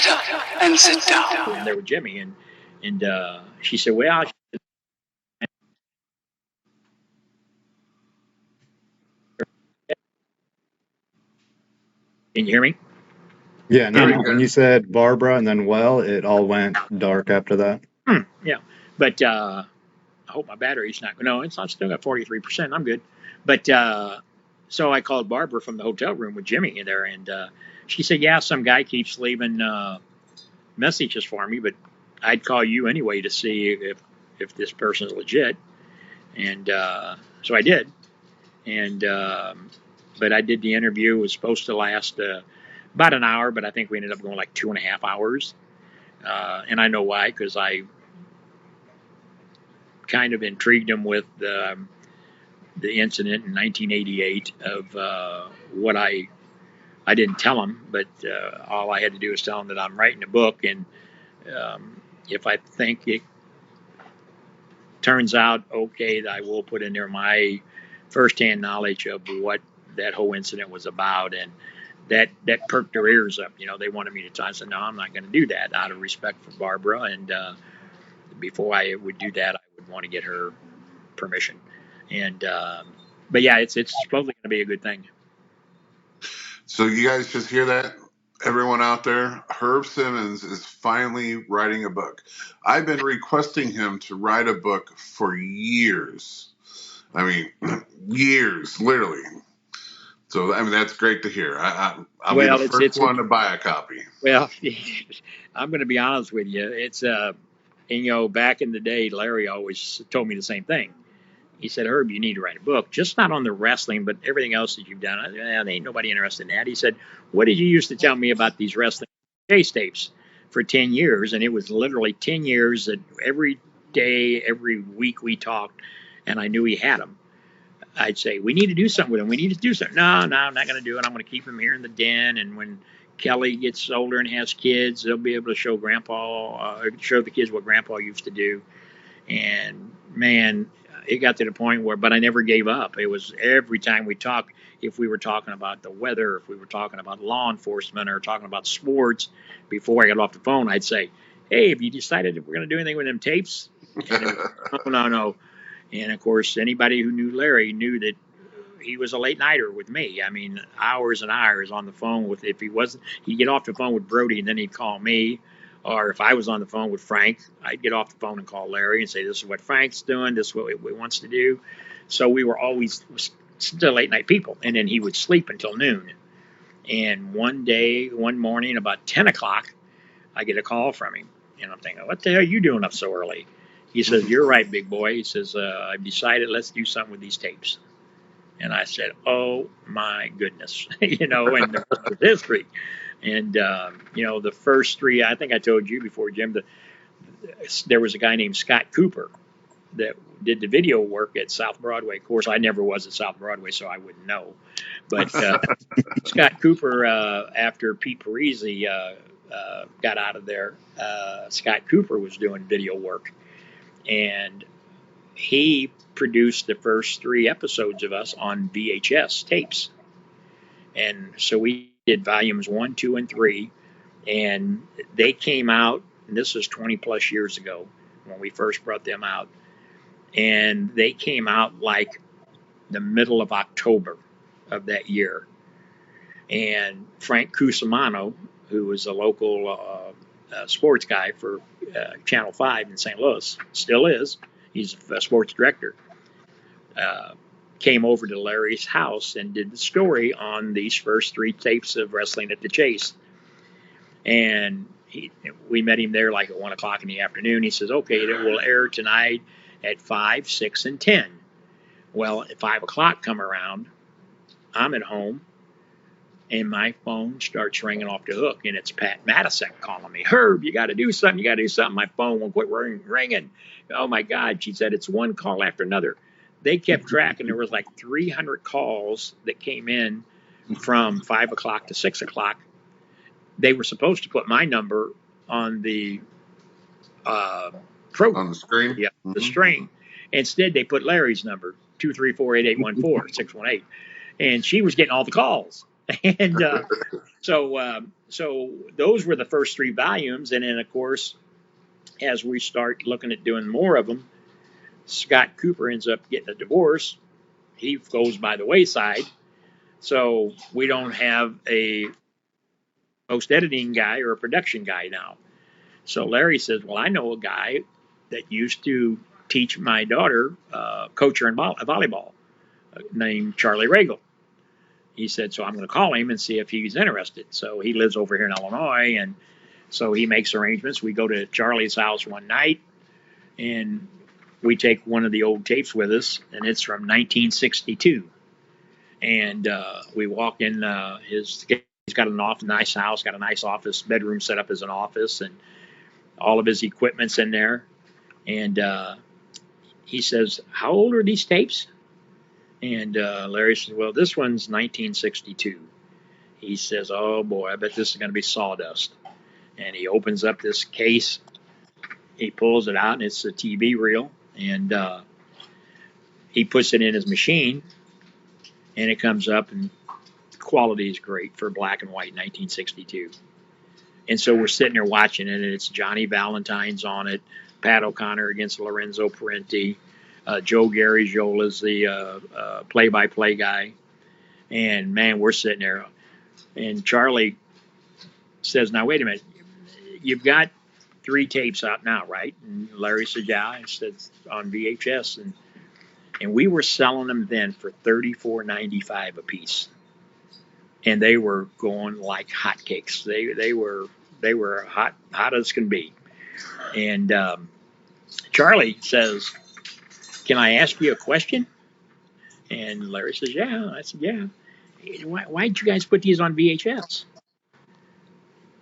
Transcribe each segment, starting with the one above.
Shut up and sit down. And there with Jimmy, and she said, well, can you hear me? Yeah, no, when you said Barbara and then it all went dark after that. Yeah, but I hope my battery's not. No, it's not. Still got 43%. I'm good. But so I called Barbara from the hotel room with Jimmy in there, and she said, yeah, some guy keeps leaving messages for me, but I'd call you anyway to see if this person's legit. And so I did. And but I did the interview. It was supposed to last about an hour, but I think we ended up going like 2.5 hours. And I know why, because I kind of intrigued him with the incident in 1988 of what I didn't tell him, but all I had to do was tell him that I'm writing a book, and if I think it turns out okay, that I will put in there my firsthand knowledge of what that whole incident was about, and that perked their ears up. You know, they wanted me to tell. I said, no, I'm not going to do that out of respect for Barbara, and before I would do that, I would want to get her permission. And but yeah, it's supposedly going to be a good thing. So you guys just hear that, everyone out there? Herb Simmons is finally writing a book. I've been requesting him to write a book for years. I mean, years, literally. So, I mean, that's great to hear. I'll be the first one to buy a copy. Well, I'm going to be honest with you. It's, and, you know, back in the day, Larry always told me the same thing. He said, Herb, you need to write a book, just not on the wrestling, but everything else that you've done. There ain't nobody interested in that. He said, what did you used to tell me about these wrestling chase tapes for 10 years? And it was literally 10 years that every day, every week we talked, and I knew he had them. I'd say, we need to do something with him. We need to do something. No, I'm not going to do it. I'm going to keep him here in the den. And when Kelly gets older and has kids, they'll be able to show show the kids what Grandpa used to do. And man, it got to the point where, but I never gave up. It was every time we talked, if we were talking about the weather, if we were talking about law enforcement or talking about sports, before I got off the phone, I'd say, hey, have you decided if we're going to do anything with them tapes? And no. And of course, anybody who knew Larry knew that he was a late nighter with me. I mean, hours and hours on the phone with, if he wasn't, he'd get off the phone with Brody and then he'd call me. Or if I was on the phone with Frank, I'd get off the phone and call Larry and say, this is what Frank's doing, this is what he wants to do. So we were always still late night people. And then he would sleep until noon. And one morning, about 10 o'clock, I get a call from him. And I'm thinking, what the hell are you doing up so early? He says, you're right, big boy. He says, I've decided, let's do something with these tapes. And I said, oh, my goodness. You know, and the rest was history. And, you know, the first three, I think I told you before, Jim, there was a guy named Scott Cooper that did the video work at South Broadway. Of course, I never was at South Broadway, so I wouldn't know. But Scott Cooper, after Pete Parisi got out of there, Scott Cooper was doing video work. And he produced the first 3 episodes of us on VHS tapes. And so we did volumes 1, 2, and 3. And they came out, and this was 20 plus years ago when we first brought them out. And they came out like the middle of October of that year. And Frank Cusimano, who was a local sports guy for Channel 5 in St. Louis, still is, he's a sports director, came over to Larry's house and did the story on these first 3 tapes of Wrestling at the Chase. And we met him there like at 1 o'clock in the afternoon. He says, okay, it will air tonight at 5, 6, and 10. Well, at 5 o'clock come around, I'm at home, and my phone starts ringing off the hook, and it's Pat Madison calling me. Herb, you got to do something. You got to do something. My phone won't quit ringing. Oh, my God. She said, it's one call after another. They kept track, and there was like 300 calls that came in from 5 o'clock to 6 o'clock. They were supposed to put my number on the program. On the screen? Yeah, the screen. Instead, they put Larry's number, 234-8814, 618. And she was getting all the calls. And so so those were the first 3 volumes, and then of course, as we start looking at doing more of them, Scott Cooper ends up getting a divorce. He goes by the wayside, so we don't have a post editing guy or a production guy now. So Larry says, "Well, I know a guy that used to teach my daughter, coach her in volleyball, named Charlie Regal." He said, "So I'm going to call him and see if he's interested." So he lives over here in Illinois, and so he makes arrangements. We go to Charlie's house one night, and we take one of the old tapes with us, and it's from 1962. And we walk in he's got a nice house, got a nice office, bedroom set up as an office, and all of his equipment's in there. And he says, "How old are these tapes?" And Larry says, "Well, this one's 1962. He says, "Oh boy, I bet this is going to be sawdust." And he opens up this case, he pulls it out, and it's a TV reel, and he puts it in his machine, and it comes up, and quality is great for black and white 1962. And so we're sitting there watching it, and it's Johnny Valentine's on it, Pat O'Connor against Lorenzo Parenti, Joe Garagiola is the play-by-play guy. And, man, we're sitting there. And Charlie says, "Now, wait a minute. You've got 3 tapes out now, right?" And Larry said, "Yeah." I said, "On VHS." And we were selling them then for $34.95 a piece. And they were going like hotcakes. They were hot as can be. And Charlie says, "Can I ask you a question?" And Larry says, "Yeah." I said, "Yeah. Why did you guys put these on VHS?"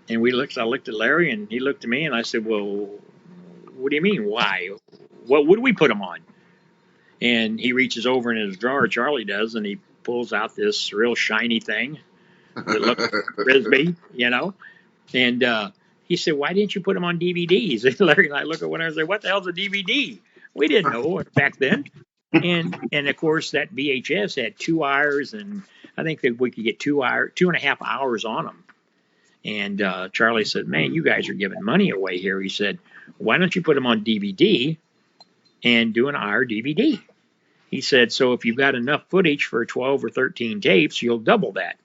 And I looked at Larry, and he looked at me, and I said, "Well, what do you mean, why? What would we put them on?" And he reaches over in his drawer, Charlie does, and he pulls out this real shiny thing that looks like Frisbee, And he said, "Why didn't you put them on DVDs?" And Larry and I look at one another and say, "What the hell's a DVD?" We didn't know back then. And of course, that VHS had 2 hours, and I think that we could get 2.5 hours on them. And Charlie said, "Man, you guys are giving money away here." He said, "Why don't you put them on DVD and do an hour DVD?" He said, "So if you've got enough footage for 12 or 13 tapes, you'll double that."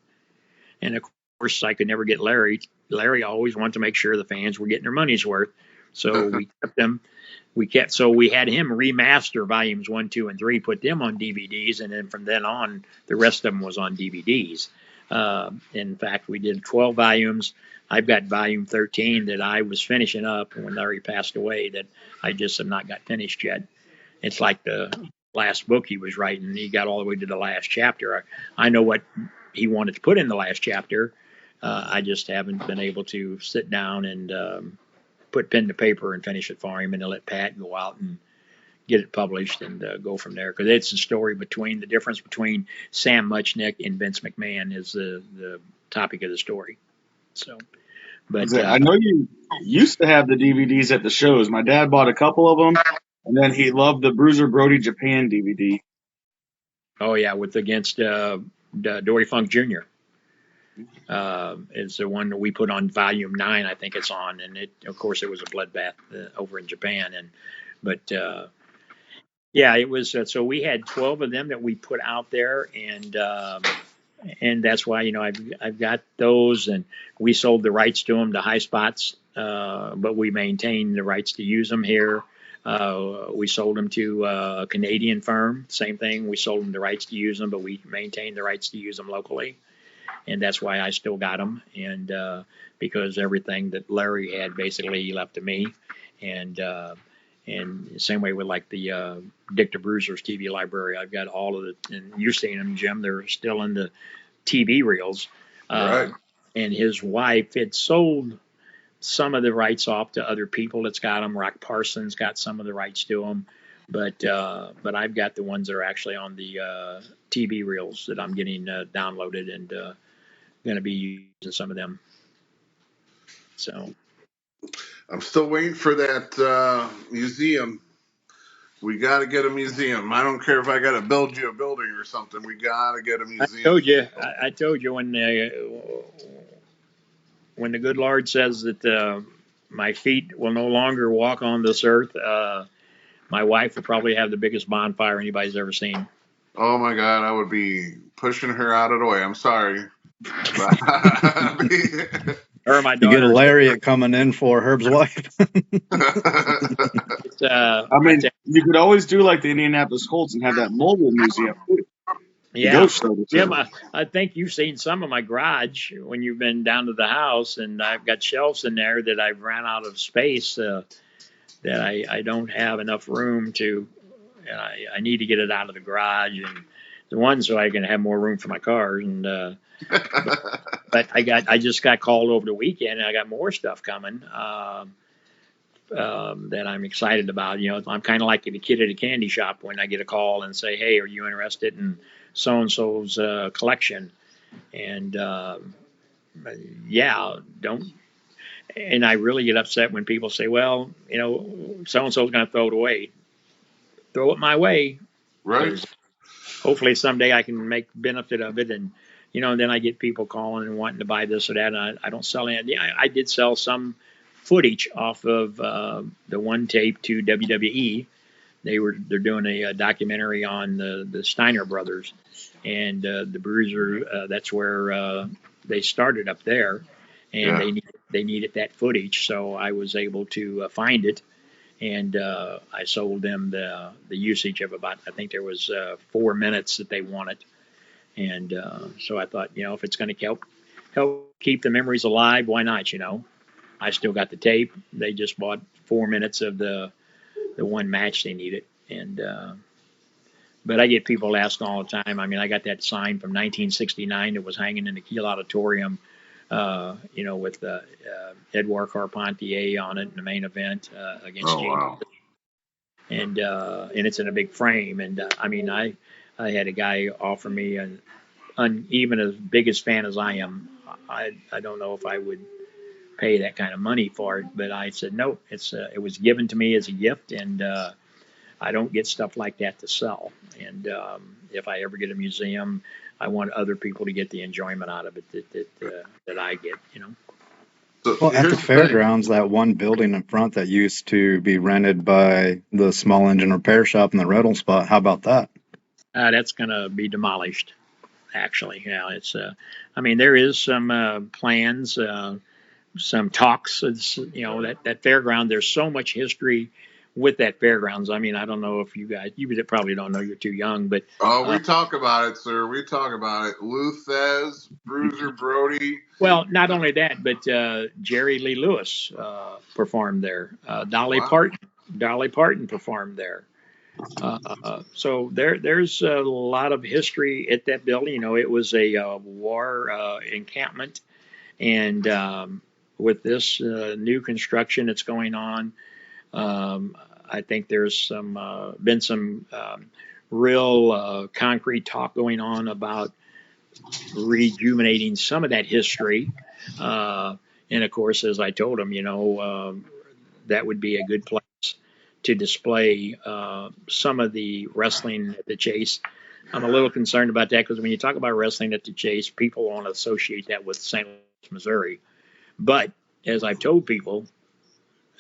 And of course, I could never get Larry. Larry always wanted to make sure the fans were getting their money's worth. So we kept them. So we had him remaster volumes 1, 2, and 3, put them on DVDs, and then from then on, the rest of them was on DVDs. In fact, we did 12 volumes. I've got volume 13 that I was finishing up when Larry passed away that I just have not got finished yet. It's like the last book he was writing. He got all the way to the last chapter. I know what he wanted to put in the last chapter. I just haven't been able to sit down and put pen to paper and finish it for him, and then let Pat go out and get it published and go from there. Because it's the story the difference between Sam Muchnick and Vince McMahon is the topic of the story. So, but I know you used to have the DVDs at the shows. My dad bought a couple of them, and then he loved the Bruiser Brody Japan DVD. Oh yeah, against Dory Funk Jr. Is the one that we put on volume 9. I think it's on, and of course it was a bloodbath over in Japan. But yeah, it was. So we had 12 of them that we put out there, and that's why I've got those, and we sold the rights to them to High Spots, but we maintained the rights to use them here. We sold them to a Canadian firm. Same thing. We sold them the rights to use them, but we maintained the rights to use them locally. And that's why I still got them. And because everything that Larry had basically he left to me. And same way with like the Dick the Bruiser's TV library. I've got all of it. And you've seen them, Jim. They're still in the TV reels. Right. And his wife had sold some of the rights off to other people that's got them. Rock Parsons got some of the rights to them. But I've got the ones that are actually on the TV reels that I'm getting downloaded and going to be using some of them. So I'm still waiting for that museum. We got to get a museum. I don't care if I got to build you a building or something. We got to get a museum. I told you when when the good Lord says that my feet will no longer walk on this earth, my wife will probably have the biggest bonfire anybody's ever seen. Oh my God, I would be pushing her out of the way. I'm sorry. Her, my You get a daughter. lariat coming in for Herb's wife. It's, I mean, you could always do like the Indianapolis Colts and have that mobile museum too. yeah, Ghost show too. Jim, I think you've seen some of my garage when you've been down to the house, and I've got shelves in there that I've ran out of space that I don't have enough room to, and I need to get it out of the garage and the one so I can have more room for my cars. And but I just got called over the weekend, and I got more stuff coming that I'm excited about. You know, I'm kind of like the kid at a candy shop when I get a call and say, "Hey, are you interested in so and so's collection?" And yeah, don't. And I really get upset when people say, "Well, you know, so and so's going to throw it away." Throw it my way, Right. because hopefully someday I can make benefit of it. And you know, and then I get people calling and wanting to buy this or that, and I don't sell any. Yeah, I did sell some footage off of the one tape to WWE. They're doing a documentary on the Steiner brothers and the Bruiser. That's where they started up there, and Yeah. they needed that footage, so I was able to find it, and I sold them the usage of about, I think there was 4 minutes that they wanted, and so I thought, you know, if it's going to help keep the memories alive, why not? You know, I still got the tape. They just bought 4 minutes of the one match they needed, and but I get people asking all the time. I mean, I got that sign from 1969 that was hanging in the Kiel Auditorium, you know, with Edouard Carpentier on it in the main event against Oh James, wow. and it's in a big frame. And I mean, I had a guy offer me even as big as fan as I am, I don't know if I would pay that kind of money for it, but I said no. It was given to me as a gift, and I don't get stuff like that to sell. And if I ever get a museum, I want other people to get the enjoyment out of it that I get. You know. So Well, at the here's the thing. fairgrounds, that one building in front that used to be rented by the small engine repair shop and the rental spot, how about that? That's going to be demolished. Actually, yeah, it's. I mean, there is some plans, some talks. It's, you know, that fairground. There's so much history with that fairgrounds. I mean, I don't know if you probably don't know. You're too young, but Oh, we talk about it, sir. We talk about it. Luthez, Bruiser Brody. well, not only that, but Jerry Lee Lewis performed there. Wow. Dolly Parton performed there. So there's a lot of history at that building. You know, it was a war encampment, and with this new construction that's going on, I think there's been some real concrete talk going on about rejuvenating some of that history. And of course, as I told him, you know, that would be a good place to display some of the wrestling at the Chase. I'm a little concerned about that because when you talk about wrestling at the Chase, people want to associate that with St. Louis, Missouri. But as I've told people,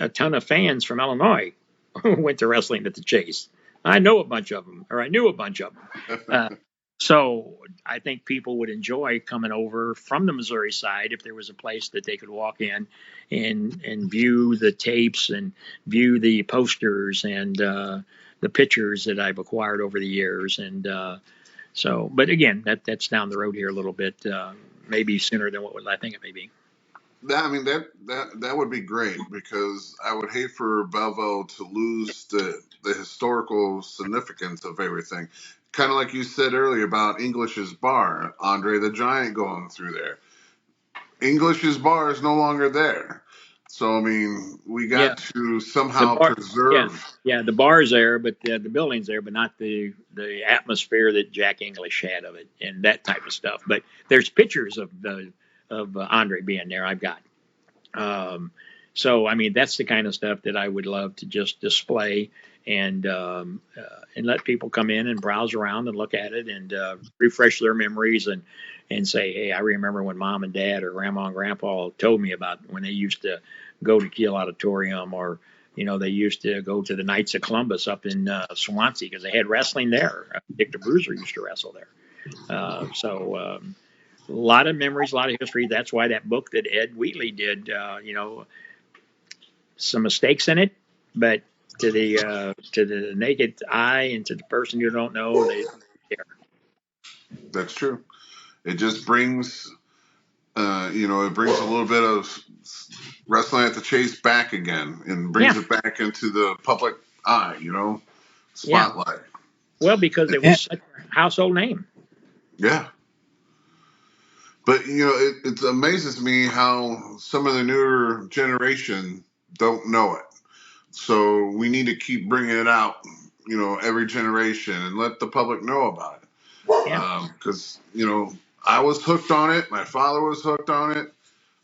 a ton of fans from Illinois went to wrestling at the Chase. I know a bunch of them, or I knew a bunch of them. So I think people would enjoy coming over from the Missouri side if there was a place that they could walk in and view the tapes and view the posters and the pictures that I've acquired over the years. And so, but again, that's down the road here a little bit, maybe sooner than what I think it may be. I mean that would be great because I would hate for Belleville to lose the historical significance of everything. Kind of like you said earlier about English's Bar, Andre the Giant going through there. English's Bar is no longer there. So I mean, we Yeah, got to the somehow bar, yeah, preserve. yeah, the bar's there, but the building's there, but not the atmosphere that Jack English had of it and that type of stuff. But there's pictures of Andre being there. I've got. Um, so I mean, that's the kind of stuff that I would love to just display and let people come in and browse around and look at it and refresh their memories and say, hey, I remember when mom and dad or grandma and grandpa told me about when they used to go to Kiel Auditorium, or they used to go to the Knights of Columbus up in Swansea because they had wrestling there. Dick the Bruiser used to wrestle there. A lot of memories, a lot of history. That's why that book that Ed Wheatley did, some mistakes in it, but to the naked eye and to the person you don't know, they care. That's true. It just brings, it brings a little bit of wrestling at the Chase back again, and brings Yeah, it back into the public eye, yeah. spotlight. Well, because it was such a household name. Yeah. But it amazes me how some of the newer generation don't know it. So we need to keep bringing it out, every generation, and let the public know about it. Yeah, Because I was hooked on it. My father was hooked on it.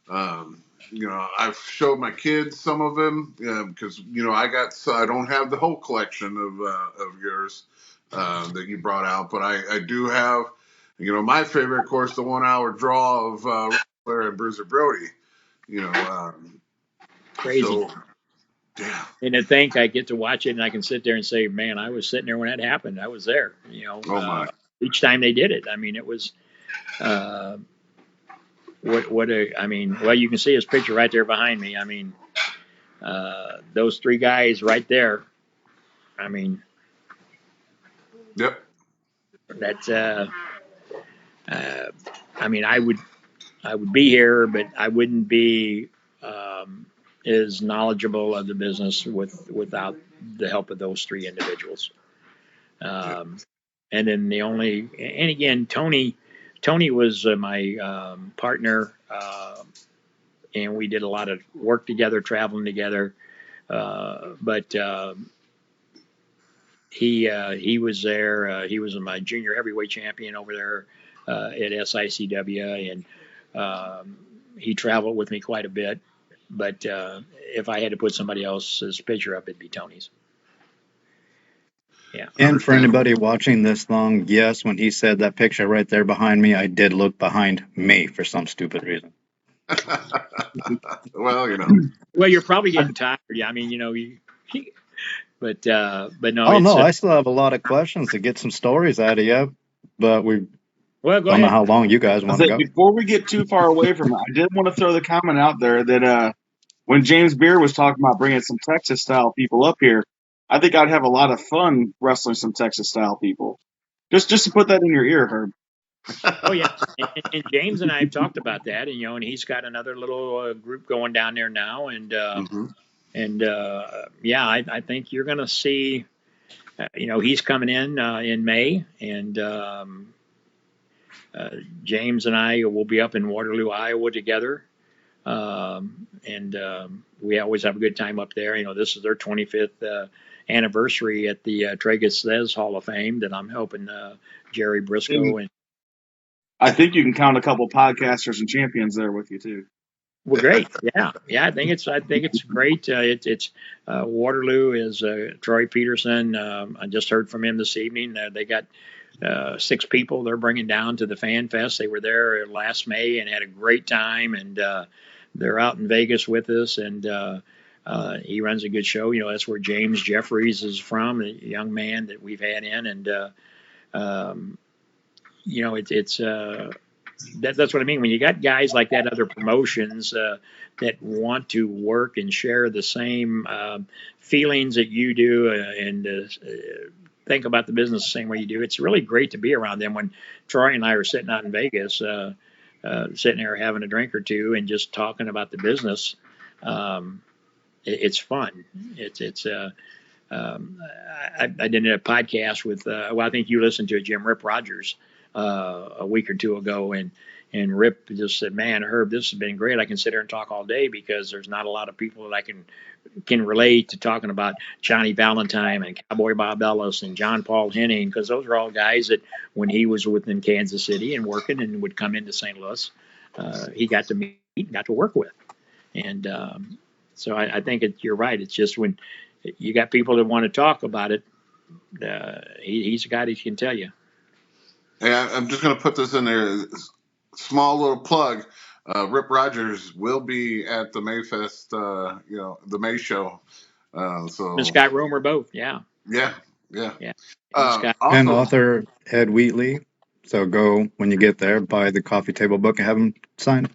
I've showed my kids some of them because I don't have the whole collection of yours that you brought out, but I do have. My favorite, of course, the 1 hour draw of Wrestler and Bruiser Brody. crazy. So yeah. And to think I get to watch it and I can sit there and say, man, I was sitting there when that happened. I was there. Oh my. Each time they did it. I mean, it was. Uh, well, you can see his picture right there behind me. I mean, those three guys right there. I mean, Yep. that's. I mean, I would be here, but I wouldn't be as knowledgeable of the business without the help of those three individuals. Yep. And then and again, Tony was my partner, and we did a lot of work together, traveling together. But he was there. He was my junior heavyweight champion over there at SICW, and he traveled with me quite a bit. But if I had to put somebody else's picture up, it'd be Tony's. Yeah. And for anybody watching this long, yes, when he said that picture right there behind me, I did look behind me for some stupid reason. Well, Well, you're probably getting tired. Yeah, I mean, but no, Oh it's no, I still have a lot of questions to get some stories out of you, but we well. Go don't know ahead. how long you guys I want to said, go. before we get too far away from it, I did want to throw the comment out there that when James Beard was talking about bringing some Texas style people up here, I think I'd have a lot of fun wrestling some Texas style people. Just to put that in your ear, Herb. Oh yeah, and James and I have talked about that, and and he's got another little group going down there now, hmm yeah, I think you're going to see. He's coming in May, and James and I will be up in Waterloo, Iowa together. We always have a good time up there. This is their 25th anniversary at the Tragus Says Hall of Fame that I'm helping Jerry Briscoe. And I think you can count a couple podcasters and champions there with you too. well, great. Yeah. I think it's great. It's Waterloo is Troy Peterson. I just heard from him this evening. They got 6 people they're bringing down to the Fan Fest. They were there last May and had a great time, and they're out in Vegas with us, and he runs a good show. That's where James Jeffries is from, a young man that we've had in, and it's that's what I mean. When you got guys like that, other promotions that want to work and share the same feelings that you do, and think about the business the same way you do, it's really great to be around them. When Troy and I are sitting out in Vegas, sitting there having a drink or two and just talking about the business, it's fun. I did a podcast with, I think you listened to it, Jim Rip Rogers, a week or two ago, and Rip just said, "Man, Herb, this has been great. I can sit here and talk all day because there's not a lot of people that I can relate to talking about Johnny Valentine and Cowboy Bob Ellis and John Paul Henning, because those are all guys that when he was within Kansas City and working and would come into St. Louis, he got to meet and got to work with." And so I think you're right. It's just when you got people that want to talk about it. He's a guy that can tell you. Yeah, I'm just going to put this in there. Small little plug. Rip Rogers will be at the Mayfest, the May show. And So Scott Romer both. Yeah. yeah, yeah. Yeah. And Scott. And Also, author Ed Wheatley. So go when you get there, buy the coffee table book and have him sign.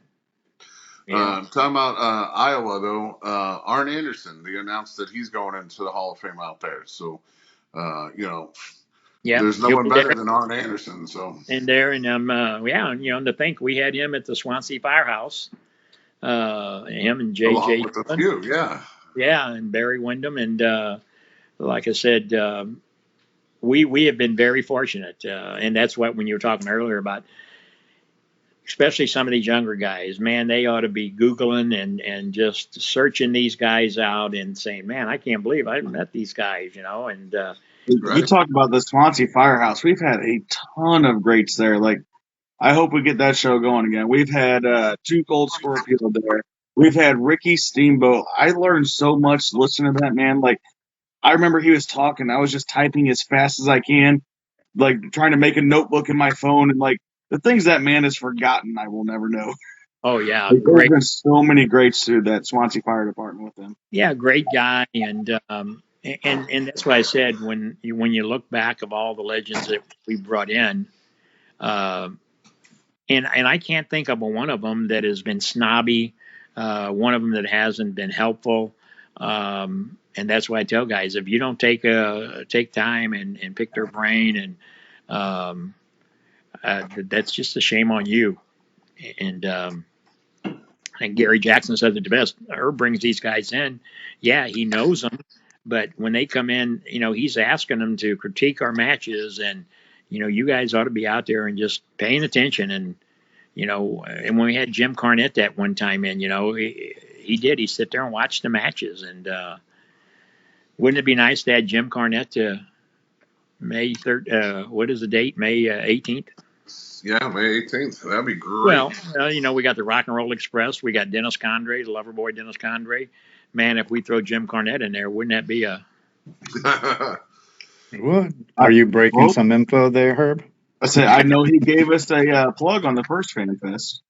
Yeah. talking about Iowa though, Arn Anderson, they announced that he's going into the Hall of Fame out there. So, Yeah. there's no He'll one be better there. than Arn Anderson. So, And there, and to think we had him at the Swansea Firehouse. Him and along JJ. with a few, yeah. Yeah, and Barry Windham, and like I said, we have been very fortunate, and that's what when you were talking earlier about, especially some of these younger guys, man, they ought to be Googling and just searching these guys out and saying, man, I can't believe I met these guys, and You Right. talk about the Swansea Firehouse. We've had a ton of greats there. Like, I hope we get that show going again. We've had two Gold Scorpio there. We've had Ricky Steamboat. I learned so much listening to that man. Like, I remember he was talking. I was just typing as fast as I can, like trying to make a notebook in my phone. And like the things that man has forgotten, I will never know. oh yeah, Like, there's great, been so many greats through that Swansea Fire Department with them. yeah, great guy, and that's why I said when you look back of all the legends that we brought in, uh, and I can't think of one of them that has been snobby, one of them that hasn't been helpful. And that's why I tell guys, if you don't take time and pick their brain, and um, that's just a shame on you. And and Gary Jackson says it the best. Herb brings these guys in. Yeah, he knows them, but when they come in, he's asking them to critique our matches, and you guys ought to be out there and just paying attention. And when we had Jim Carnett that one time in, he did. He sit there and watched the matches. And wouldn't it be nice to add Jim Carnett to May 3rd? What is the date? May 18th? Yeah, May 18th. That'd be great. Well, we got the Rock and Roll Express. We got Dennis Condrey, the lover boy Dennis Condrey. Man, if we throw Jim Carnett in there, wouldn't that be a... What? Are you breaking Well, some info there, Herb? I said I know he gave us a plug on the first Fan Fest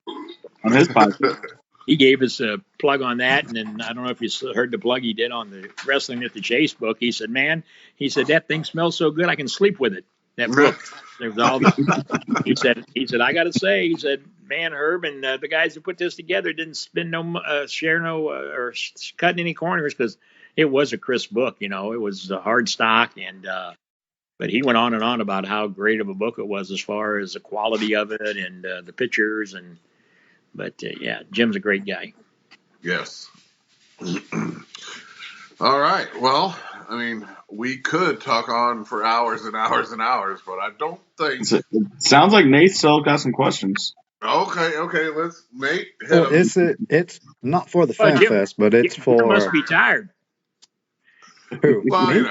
on his podcast. He gave us a plug on that, and then I don't know if you heard the plug he did on the Wrestling at the Chase book. He said, "Man, that thing smells so good I can sleep with it." That book. There was all the, he said, I got to say, he said, man, Herb and the guys who put this together didn't spend or cut any corners, because it was a crisp book. It was a hard stock, and but he went on and on about how great of a book it was as far as the quality of it and the pictures But yeah, Jim's a great guy. Yes. All right. Well, I mean, we could talk on for hours and hours and hours, but I don't think. It sounds like Nate still got some questions. Okay. Let's Nate. Well, it's not for the Fan Jim, Fest, but it's for. Jim must be tired. Who? Well, Me?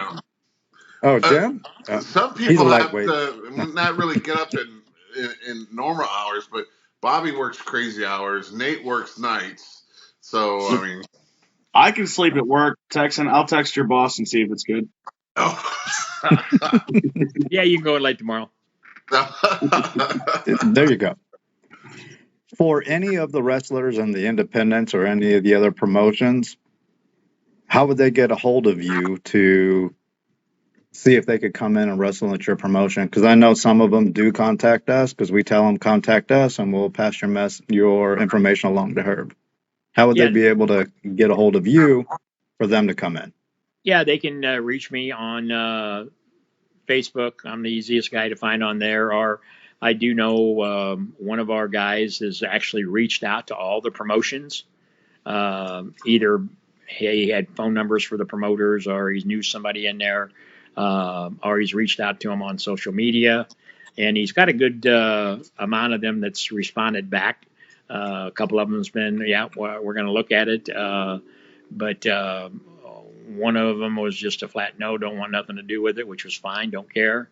Oh, Jim? Some he's people a have lightweight. to not really get up in normal hours, but Bobby works crazy hours. Nate works nights. So, I mean. I can sleep at work, Texan. I'll text your boss and see if it's good. Oh. Yeah, you can go late tomorrow. There you go. For any of the wrestlers and the independents or any of the other promotions, how would they get a hold of you to see if they could come in and wrestle at your promotion? Because I know some of them do contact us, because we tell them contact us and we'll pass your information along to Herb. How would they be able to get a hold of you for them to come in? Yeah, they can reach me on Facebook. I'm the easiest guy to find on there. Or I do know one of our guys has actually reached out to all the promotions. Either he had phone numbers for the promoters, or he knew somebody in there, or he's reached out to them on social media. And he's got a good amount of them that's responded back. A couple of them's been, we're going to look at it. But one of them was just a flat no, don't want nothing to do with it, which was fine, don't care.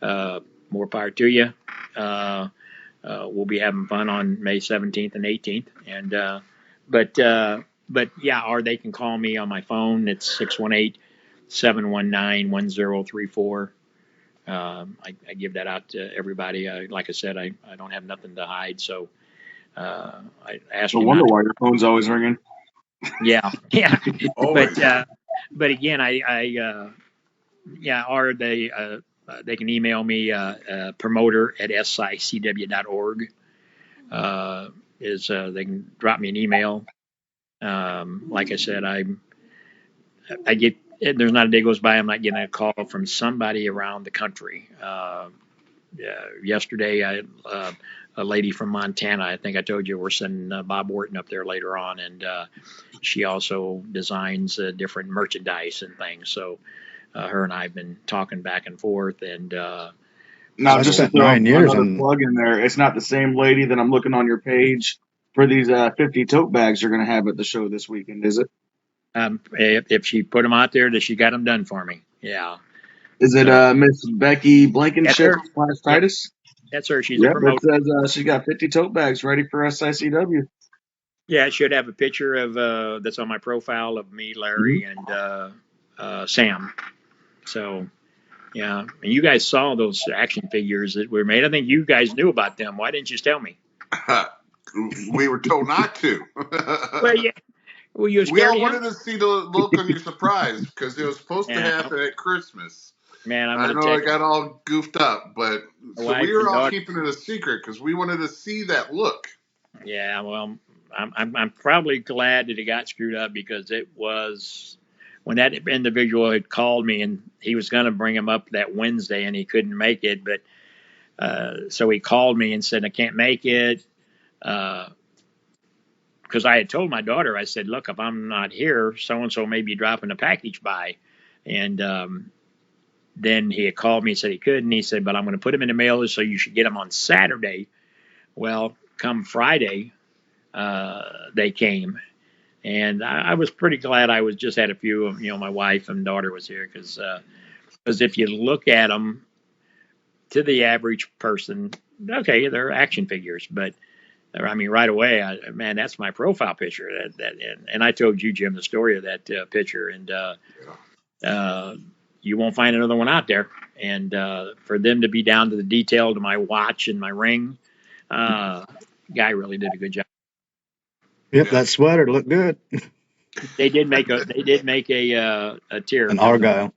More power to you. We'll be having fun on May 17th and 18th. And but yeah, or they can call me on my phone. It's 719-1034. I give that out to everybody. Like I said, I don't have nothing to hide, so I asked No him wonder not to. why your phone's always ringing. Yeah, yeah. Always. But again, or they can email me promoter at SICW.org. They can drop me an email. Like I said, I get there's not a day goes by I'm not getting a call from somebody around the country. Yesterday, a lady from Montana. I think I told you we're sending Bob Wharton up there later on, and she also designs different merchandise and things. So her and I have been talking back and forth, and Now, I just to spent throw 9 years another in. plug in there, it's not the same lady that I'm looking on your page for these 50 tote bags you're going to have at the show this weekend, is it? if she put them out there, that she got them done for me. Yeah. Is it So Miss Becky that's Blankenship her. slash Yep, Titus? that's her. She's a Yep, it promoter. says she's got 50 tote bags ready for SICW. Yeah, it should have a picture of that's on my profile of me, Larry, and Sam. So yeah, and you guys saw those action figures that were made. I think you guys knew about them. Why didn't you tell me? We were told not to. Well, yeah. Well, you were We scared all of him? wanted to see the look on your surprise because it was supposed to Yeah, happen at Christmas. man, I'm I gonna know tell I you, got all goofed up, but my so we wife were and all daughter. keeping it a secret because we wanted to see that look. Yeah, well, I'm probably glad that it got screwed up because it was when that individual had called me and he was going to bring him up that Wednesday and he couldn't make it, but so he called me and said I can't make it because I had told my daughter, I said, look, if I'm not here, so and so may be dropping a package by, and then he had called me and said he couldn't. He said, but I'm going to put him in the mail so you should get him on Saturday. Well, come Friday, they came. And I was pretty glad I was just had a few of, my wife and daughter was here because if you look at them to the average person, okay, they're action figures, but I mean, right away, man, that's my profile picture. And I told you, Jim, the story of that picture, and you won't find another one out there. And for them to be down to the detail to my watch and my ring, guy really did a good job. Yep, Yeah. that sweater looked good. They did make a tier. An That was Argyle.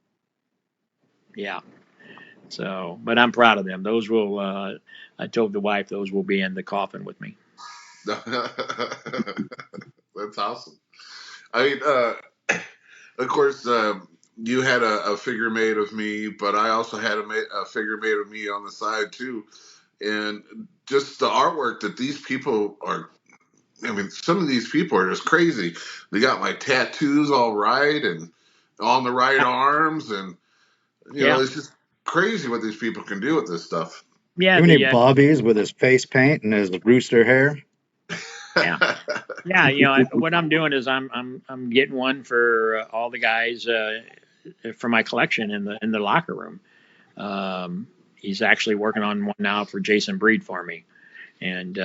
yeah. So, but I'm proud of them. Those will. I told the wife those will be in the coffin with me. That's awesome. I mean, of course, you had a figure made of me, but I also had a figure made of me on the side too. And just the artwork that these people are, I mean, some of these people are just crazy. They got my tattoos all right and on the right arms, and Yeah, it's just crazy what these people can do with this stuff. yeah, Too many bobbies with his face paint and his rooster hair. yeah, yeah. What I'm doing is I'm getting one for all the guys for my collection in the locker room. He's actually working on one now for Jason Breed for me, and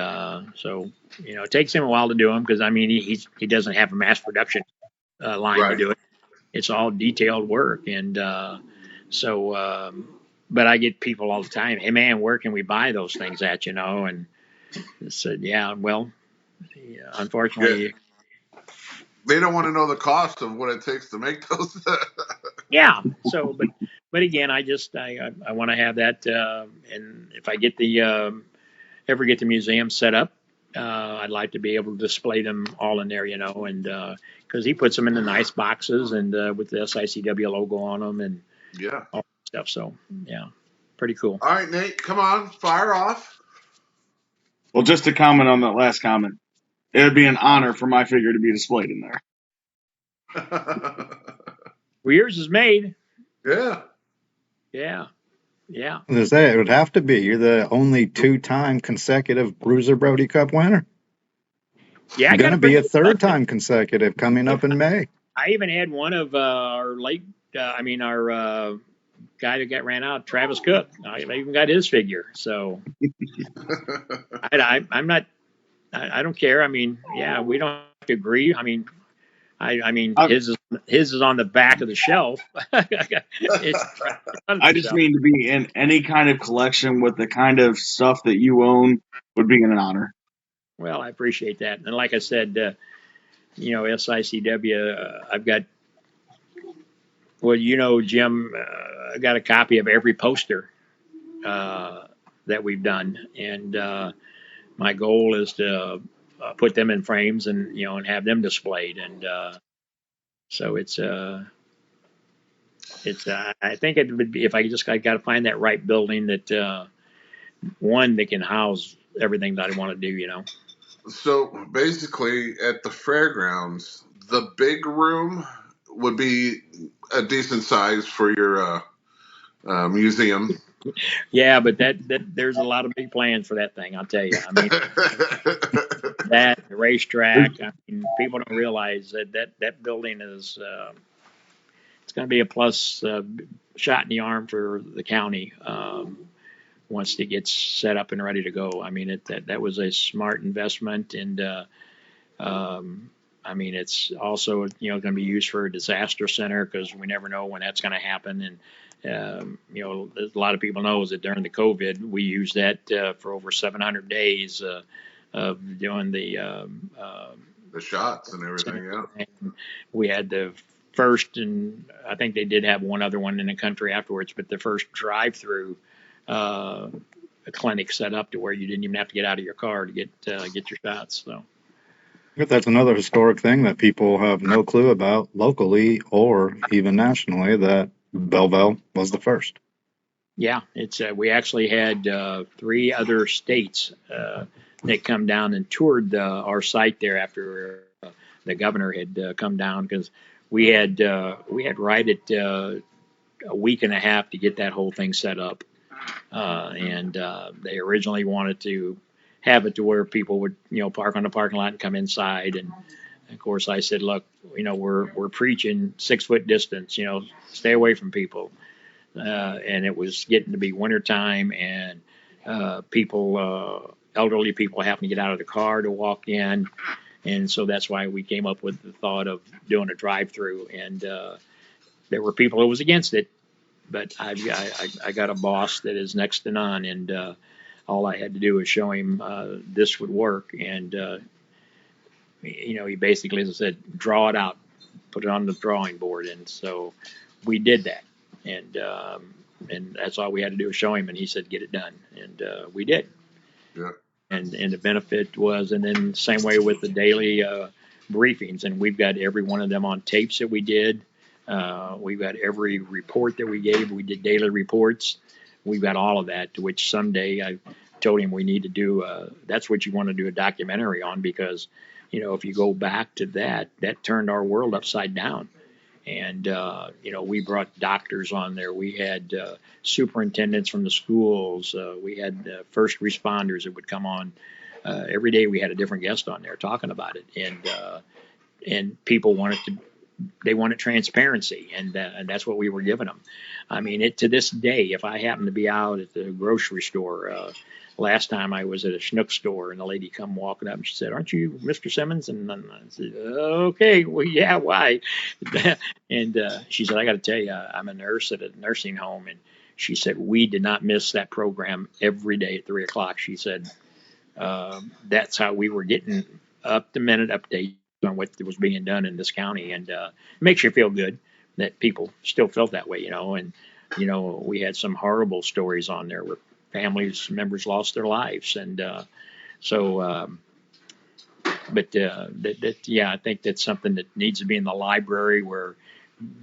so it takes him a while to do them because I mean he doesn't have a mass production line to Right. do it. It's all detailed work, and so. But I get people all the time, hey man, where can we buy those things at? And I said, yeah, well, Yeah. unfortunately, They don't want to know the cost of what it takes to make those. yeah. So, but again, I want to have that, and if I get ever get the museum set up, I'd like to be able to display them all in there, and because he puts them in the nice boxes and with the SICW logo on them and Yeah. all that stuff. So yeah, pretty cool. All right, Nate, come on, fire off. Well, just to comment on that last comment, it would be an honor for my figure to be displayed in there. Well, yours is made. Yeah. Yeah. Yeah. As I say, it would have to be. You're the only 2-time consecutive Bruiser Brody Cup winner. Yeah, I Going got to a be pretty a good third collection. time consecutive coming up in May. I even had one of our our guy that got ran out, Travis Cook. I even got his figure. So I'm not. I don't care. I mean, yeah, we don't have to agree. I mean, I, his is his is on the back of the shelf. It's right in front of I the just shelf. mean to be in any kind of collection with the kind of stuff that you own would be an honor. Well, I appreciate that. And like I said, SICW, I've got, well, Jim, I got a copy of every poster that we've done. And my goal is to put them in frames and have them displayed. And so I think it would be, if I got to find that right building that, one that can house everything that I want to do. So basically, at the fairgrounds, the big room would be a decent size for your museum. Yeah, but that there's a lot of big plans for that thing. I'll tell you. I mean, that the racetrack. I mean, people don't realize that building is it's going to be a plus shot in the arm for the county once it gets set up and ready to go. I mean, that was a smart investment, and I mean, it's also going to be used for a disaster center because we never know when that's going to happen. And a lot of people knows that during the COVID, we used that for over 700 days of doing The shots and everything, yeah. and we had the first, and I think they did have one other one in the country afterwards, but the first drive-through uh, clinic set up to where you didn't even have to get out of your car to get your shots. So. But that's another historic thing that people have no clue about locally or even nationally, that Belleville was the first. Yeah, it's we actually had three other states that come down and toured our site there after the governor had come down, because we had right at a week and a half to get that whole thing set up, and they originally wanted to have it to where people would park on the parking lot and come inside, and of course I said, look, we're preaching 6 foot distance, stay away from people. And it was getting to be wintertime, and elderly people having to get out of the car to walk in. And so that's why we came up with the thought of doing a drive-through. And there were people who was against it, but I got a boss that is next to none, and all I had to do was show him this would work. And he basically, as I said, draw it out, put it on the drawing board, and so we did that. And that's all we had to do was show him, and he said, get it done. And we did. Yeah. And the benefit was, and then same way with the daily briefings, and we've got every one of them on tapes that we did. We've got every report that we gave. We did daily reports. We've got all of that, to which someday I told him we need to do, that's what you want to do a documentary on, because, if you go back to that turned our world upside down. And, we brought doctors on there. We had superintendents from the schools. We had first responders that would come on. Every day we had a different guest on there talking about it. And people wanted transparency, and that's what we were giving them. I mean, to this day, if I happen to be out at the grocery store, last time I was at a Schnuck store, and the lady come walking up and she said, "Aren't you Mr. Simmons?" And I said, "Okay, well, yeah, why?" And she said, "I got to tell you, I'm a nurse at a nursing home," and she said, "We did not miss that program every day at 3 o'clock." She said, "That's how we were getting up-to-minute updates on what was being done in this county," and it makes you feel good that people still felt that way, And we had some horrible stories on there where families members lost their lives, and yeah, I think that's something that needs to be in the library, where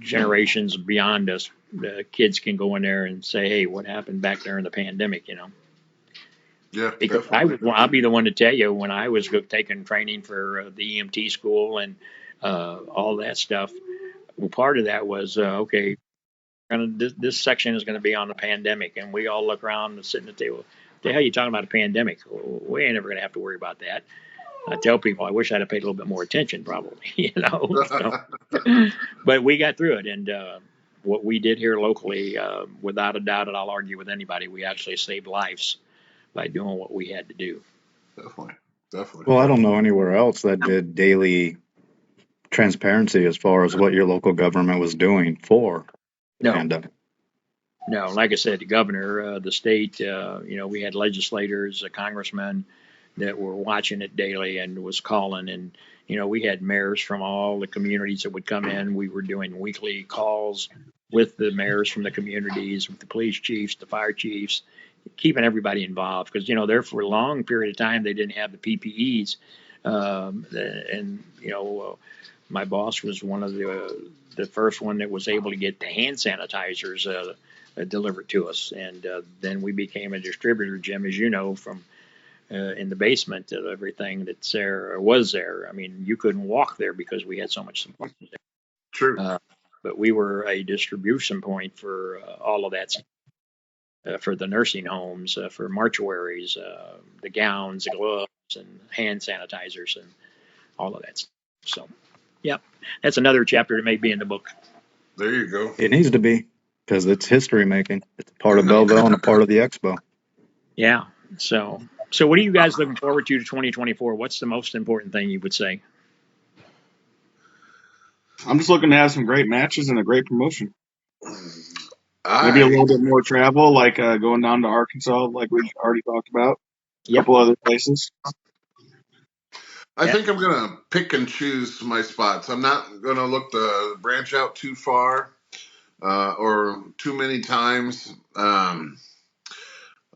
generations beyond us, the kids can go in there and say, "Hey, what happened back during the pandemic?" Yeah, Because definitely. I'll be the one to tell you, when I was taking training for the EMT school and all that stuff. Well, part of that was okay. This section is going to be on the pandemic, and we all look around and sit at the table. What the hell are you talking about a pandemic? We ain't ever going to have to worry about that. I tell people I wish I'd have paid a little bit more attention, probably, So, but we got through it, and what we did here locally, without a doubt, and I'll argue with anybody, we actually saved lives by doing what we had to do. Definitely. Well, I don't know anywhere else that did daily transparency as far as what your local government was doing for the No, pandemic. no. Like I said, the governor, the state, we had legislators, congressmen that were watching it daily and was calling. And, we had mayors from all the communities that would come in. We were doing weekly calls with the mayors from the communities, with the police chiefs, the fire chiefs, keeping everybody involved. Because, there for a long period of time, they didn't have the PPEs. My boss was one of the first one that was able to get the hand sanitizers delivered to us. And then we became a distributor, Jim, as you know, from in the basement of everything that's there or was there. I mean, you couldn't walk there because we had so much support there. True. But we were a distribution point for all of that, for the nursing homes, for mortuaries, the gowns, the gloves, and hand sanitizers, and all of that stuff. So, yeah, that's another chapter that may be in the book. There you go. It needs to be, because it's history making. It's a part of Belleville and a part of the expo. Yeah. So what are you guys looking forward to 2024? What's the most important thing you would say? I'm just looking to have some great matches and a great promotion. Maybe a little bit more travel, like going down to Arkansas, like we already talked about. A couple other places. I think I'm going to pick and choose my spots. I'm not going to look to branch out too far or too many times.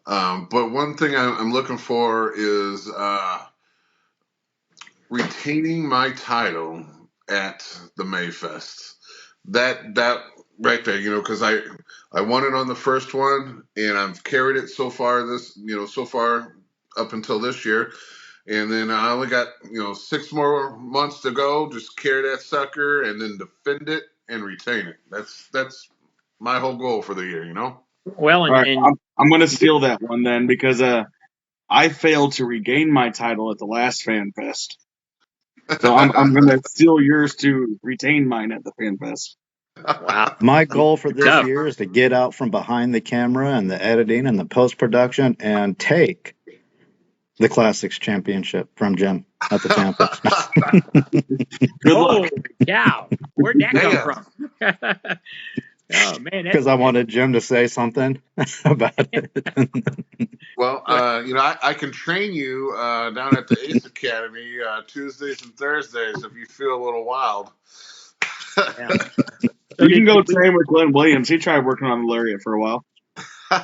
But one thing I'm looking for is retaining my title at the Mayfest. That right there, because I won it on the first one, and I've carried it so far up until this year. And then I only got 6 more months to go. Just carry that sucker and then defend it and retain it. That's my whole goal for the year. Well, All right, I'm going to steal that one then, because I failed to regain my title at the last Fan Fest. So I'm going to steal yours to retain mine at the Fan Fest. Wow. My goal for this year is to get out from behind the camera and the editing and the post-production and take the Classics Championship from Jim at the Fan Fest. Good luck. Yeah. Where'd that come from? Oh, man. Because I wanted Jim to say something about it. Well, I can train you down at the Ace Academy Tuesdays and Thursdays if you feel a little wild. Yeah. You can go train with Glenn Williams. He tried working on the Lariat for a while.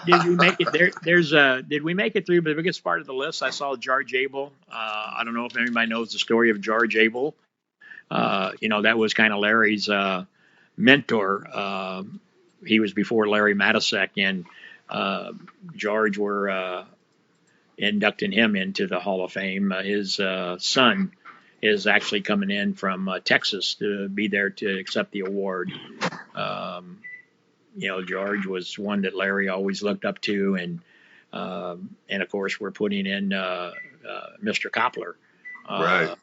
Did we make it there? Did we make it through the biggest part of the list? I saw George Abel. I don't know if anybody knows the story of George Abel. That was kind of Larry's mentor. He was before Larry Matisek, and George were inducting him into the Hall of Fame. His son is actually coming in from Texas to be there to accept the award. George was one that Larry always looked up to, and of course we're putting in Mr. Koppler, right,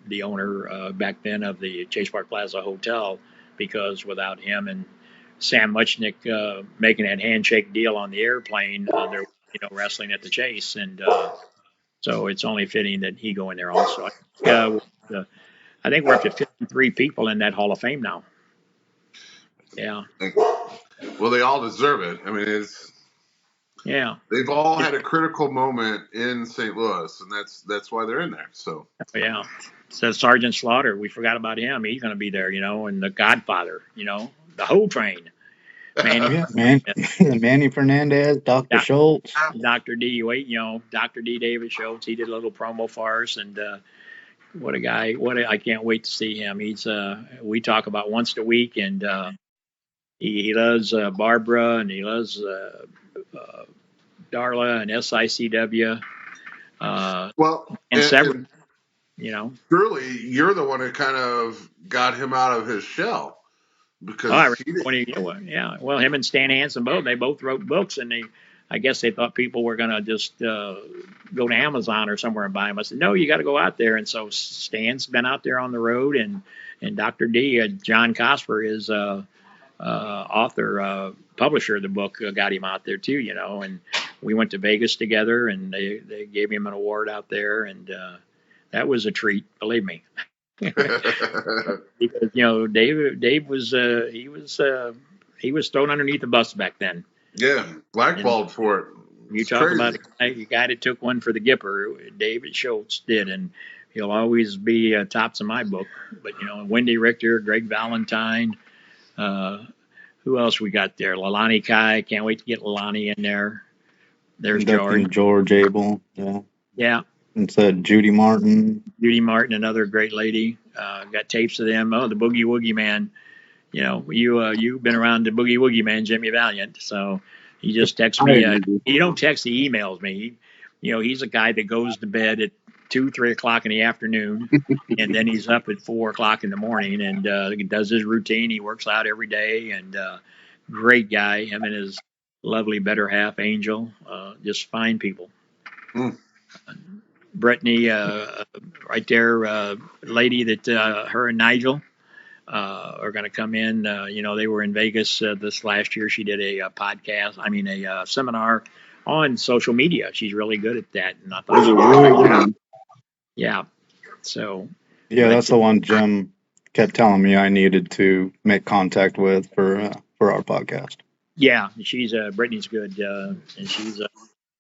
the owner back then of the Chase Park Plaza Hotel, because without him and Sam Muchnick making that handshake deal on the airplane, there wrestling at the Chase, and so it's only fitting that he go in there also. I think we're up to 53 people in that Hall of Fame now. Yeah. Well, they all deserve it. I mean, they've all had a critical moment in St. Louis, and that's why they're in there. So yeah. So Sergeant Slaughter, we forgot about him. He's going to be there, and the Godfather, the whole train. Manny Fernandez, Dr. Schultz, Dr. D. Dr. D. David Schultz. He did a little promo for us, and what a guy! I can't wait to see him. He's we talk about once a week, and he loves Barbara, and he loves Darla and SICW. And several, Surely you're the one that kind of got him out of his shell. Because well, him and Stan Hansen they both wrote books, and I guess they thought people were going to just go to Amazon or somewhere and buy them. I said, no, you got to go out there. And so Stan's been out there on the road, and Dr. D, John Cosper, is author, publisher of the book, got him out there too, and we went to Vegas together, and they gave him an award out there, and that was a treat, believe me. Because Dave was he was thrown underneath the bus back then. Yeah, And blackballed for it. you It's talk about crazy. a guy that took one for the Gipper. David Schultz did, and he'll always be tops in my book. But Wendy Richter, Greg Valentine, uh, who else we got there? Lalani Kai. Can't wait to get Lalani in there. There's George. Inducting George Abel. Yeah. Yeah. And said Judy Martin. Judy Martin, another great lady. Got tapes of them. Oh, the Boogie Woogie Man. You've been around the Boogie Woogie Man, Jimmy Valiant. So he just texts me. He don't text. He emails me. He's a guy that goes to bed at 2, 3 o'clock in the afternoon, and then he's up at 4 o'clock in the morning and does his routine. He works out every day, and great guy. Him and his lovely better half, Angel, just fine people. Mm. Brittany, right there, lady that her and Nigel are going to come in. They were in Vegas this last year. She did a seminar on social media. She's really good at that. And I thought, Those are really good. yeah. So, Yeah, that's the one Jim kept telling me I needed to make contact with for our podcast. Yeah, Brittany's good, and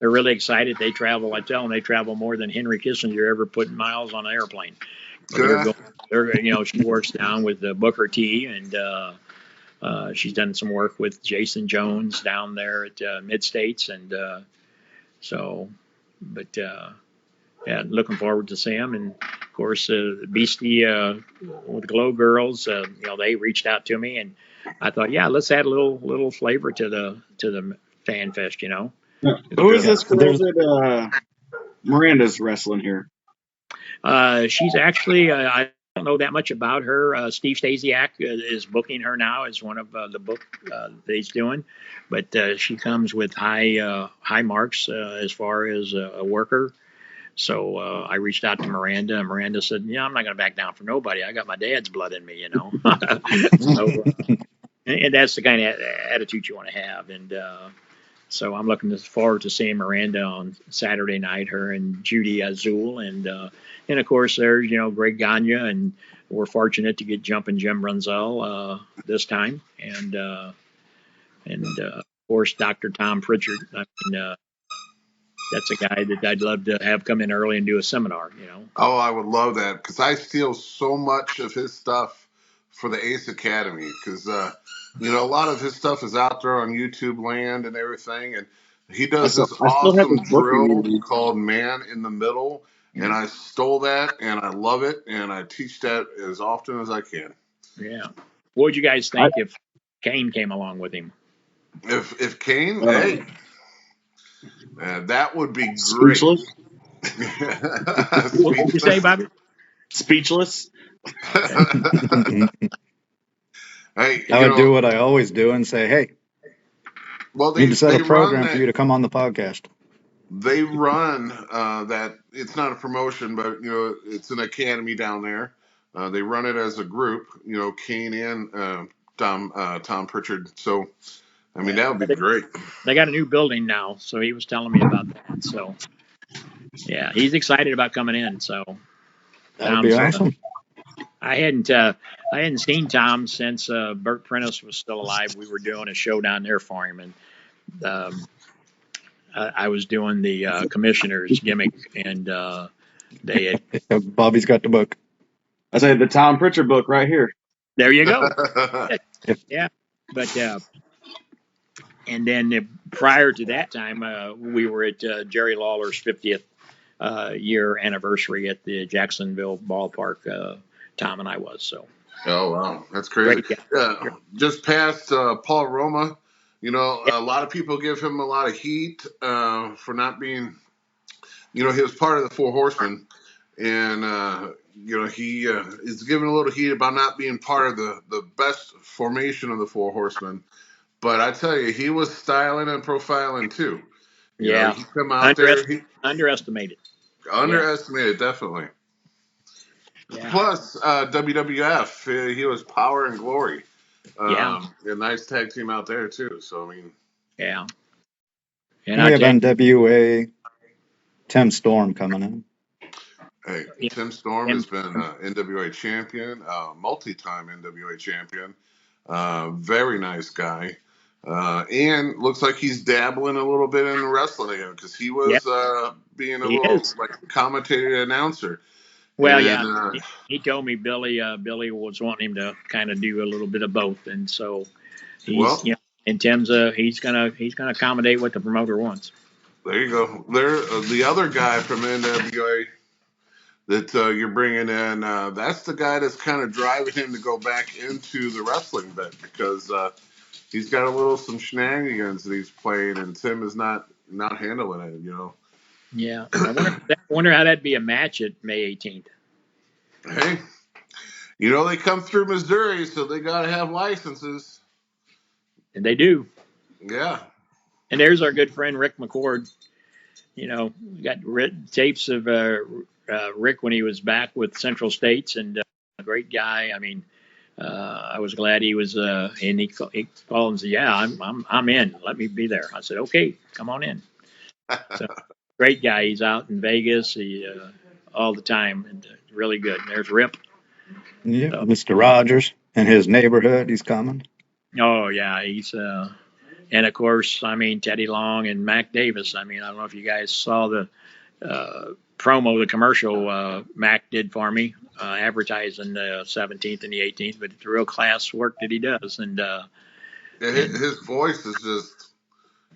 they're really excited. They travel. I tell them they travel more than Henry Kissinger ever put miles on an airplane. She works down with Booker T, and she's done some work with Jason Jones down there at Mid States, and looking forward to Sam. And of course, Beastie with the Glow Girls, they reached out to me, and I thought, yeah, let's add a little flavor to the fan fest, Who is this girl that Miranda's wrestling here? She's actually, I don't know that much about her. Steve Stasiak is booking her now as one of the book that he's doing, but she comes with high marks as far as a worker. So I reached out to Miranda, and Miranda said, "Yeah, I'm not going to back down for nobody. I got my dad's blood in me, So, and that's the kind of attitude you want to have. And so I'm looking forward to seeing Miranda on Saturday night, her and Judy Azul, and of course there's Greg Gagne, and we're fortunate to get Jumpin' Jim Brunzell this time, and of course Dr. Tom Pritchard. I mean, that's a guy that I'd love to have come in early and do a seminar. Oh, I would love that because I steal so much of his stuff for the Ace Academy because a lot of his stuff is out there on YouTube land and everything, and he does this awesome drill called Man in the Middle, and I stole that and I love it, and I teach that as often as I can. Yeah. What would you guys think if Kane came along with him? If Kane, hey, that would be great. Speechless? What did you say, Bobby? Speechless? Hey, I would do what I always do and say, hey, need to set a program for you to come on the podcast. They run that. It's not a promotion, but it's an academy down there. They run it as a group. Kane and Tom Pritchard. So, I mean, that would be great. They got a new building now, so he was telling me about that. So, yeah, he's excited about coming in. So that would be awesome. I hadn't seen Tom since Bert Prentice was still alive. We were doing a show down there for him, and I was doing the commissioner's gimmick, and they had Bobby's got the book. I say the Tom Pritchard book right here. There you go. Yeah, but and then prior to that time, we were at Jerry Lawler's 50th year anniversary at the Jacksonville ballpark. Tom and I was so. Oh wow, that's crazy. Just past Paul Roma. A lot of people give him a lot of heat for not being, he was part of the Four Horsemen, and he is given a little heat about not being part of the best formation of the Four Horsemen. But I tell you, he was styling and profiling too. He come out there, underestimated. Underestimated, definitely. Yeah. Plus, WWF, he was Power and Glory. A nice tag team out there too. So I mean, yeah. And we have NWA Tim Storm coming in. Hey, Yeah, Tim Storm Tim, has been NWA champion, multi-time NWA champion. Very nice guy. And looks like he's dabbling a little bit in wrestling again because he yeah, was being a he little is. like commentator announcer. Well, And yeah, he told me Billy was wanting him to kind of do a little bit of both, and so he's well, you know, and Tim's he's gonna accommodate what the promoter wants. there you go. There, the other guy from NWA that you're bringing in, that's the guy that's kind of driving him to go back into the wrestling bit because he's got a little some shenanigans that he's playing, and Tim is not handling it. Yeah, I wonder how that'd be a match at May 18th. Hey, they come through Missouri, so they got to have licenses. And they do. Yeah. And there's our good friend Rick McCord. We got tapes of Rick when he was back with Central States, and a great guy. I mean, I was glad he was. And he called and said, "Yeah, I'm in. Let me be there." I said, "Okay, come on in." So great guy. He's out in Vegas. All the time, and really good. And there's Rip. Yeah, So, Mr. Rogers in his neighborhood, he's coming. oh yeah, he's. And of course, I mean Teddy Long and Mac Davis. I mean, I don't know if you guys saw the promo, the commercial Mac did for me, advertising the 17th and the 18th. But it's real class work that he does, and His voice is just,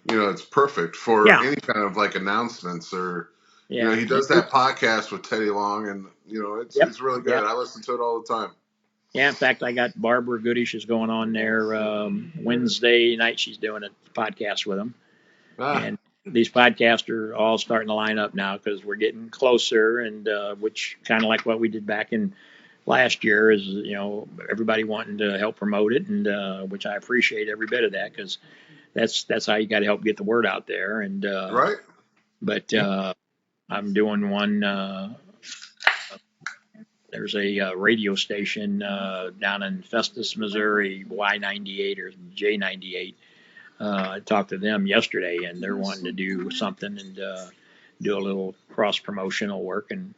it's perfect for yeah, any kind of like announcements or, yeah, he does that podcast with Teddy Long, and yep, it's really good. yep. I listen to it all the time. Yeah, in fact, I got Barbara Goodish is going on there Wednesday night. She's doing a podcast with him. Ah, And these podcasts are all starting to line up now because we're getting closer, and which kind of like what we did back in last year is everybody wanting to help promote it, and which I appreciate every bit of that because that's how you got to help get the word out there. And right. but I'm doing one. There's a radio station down in Festus, Missouri, Y98 or J98. I talked to them yesterday, and they're wanting to do something and do a little cross promotional work, and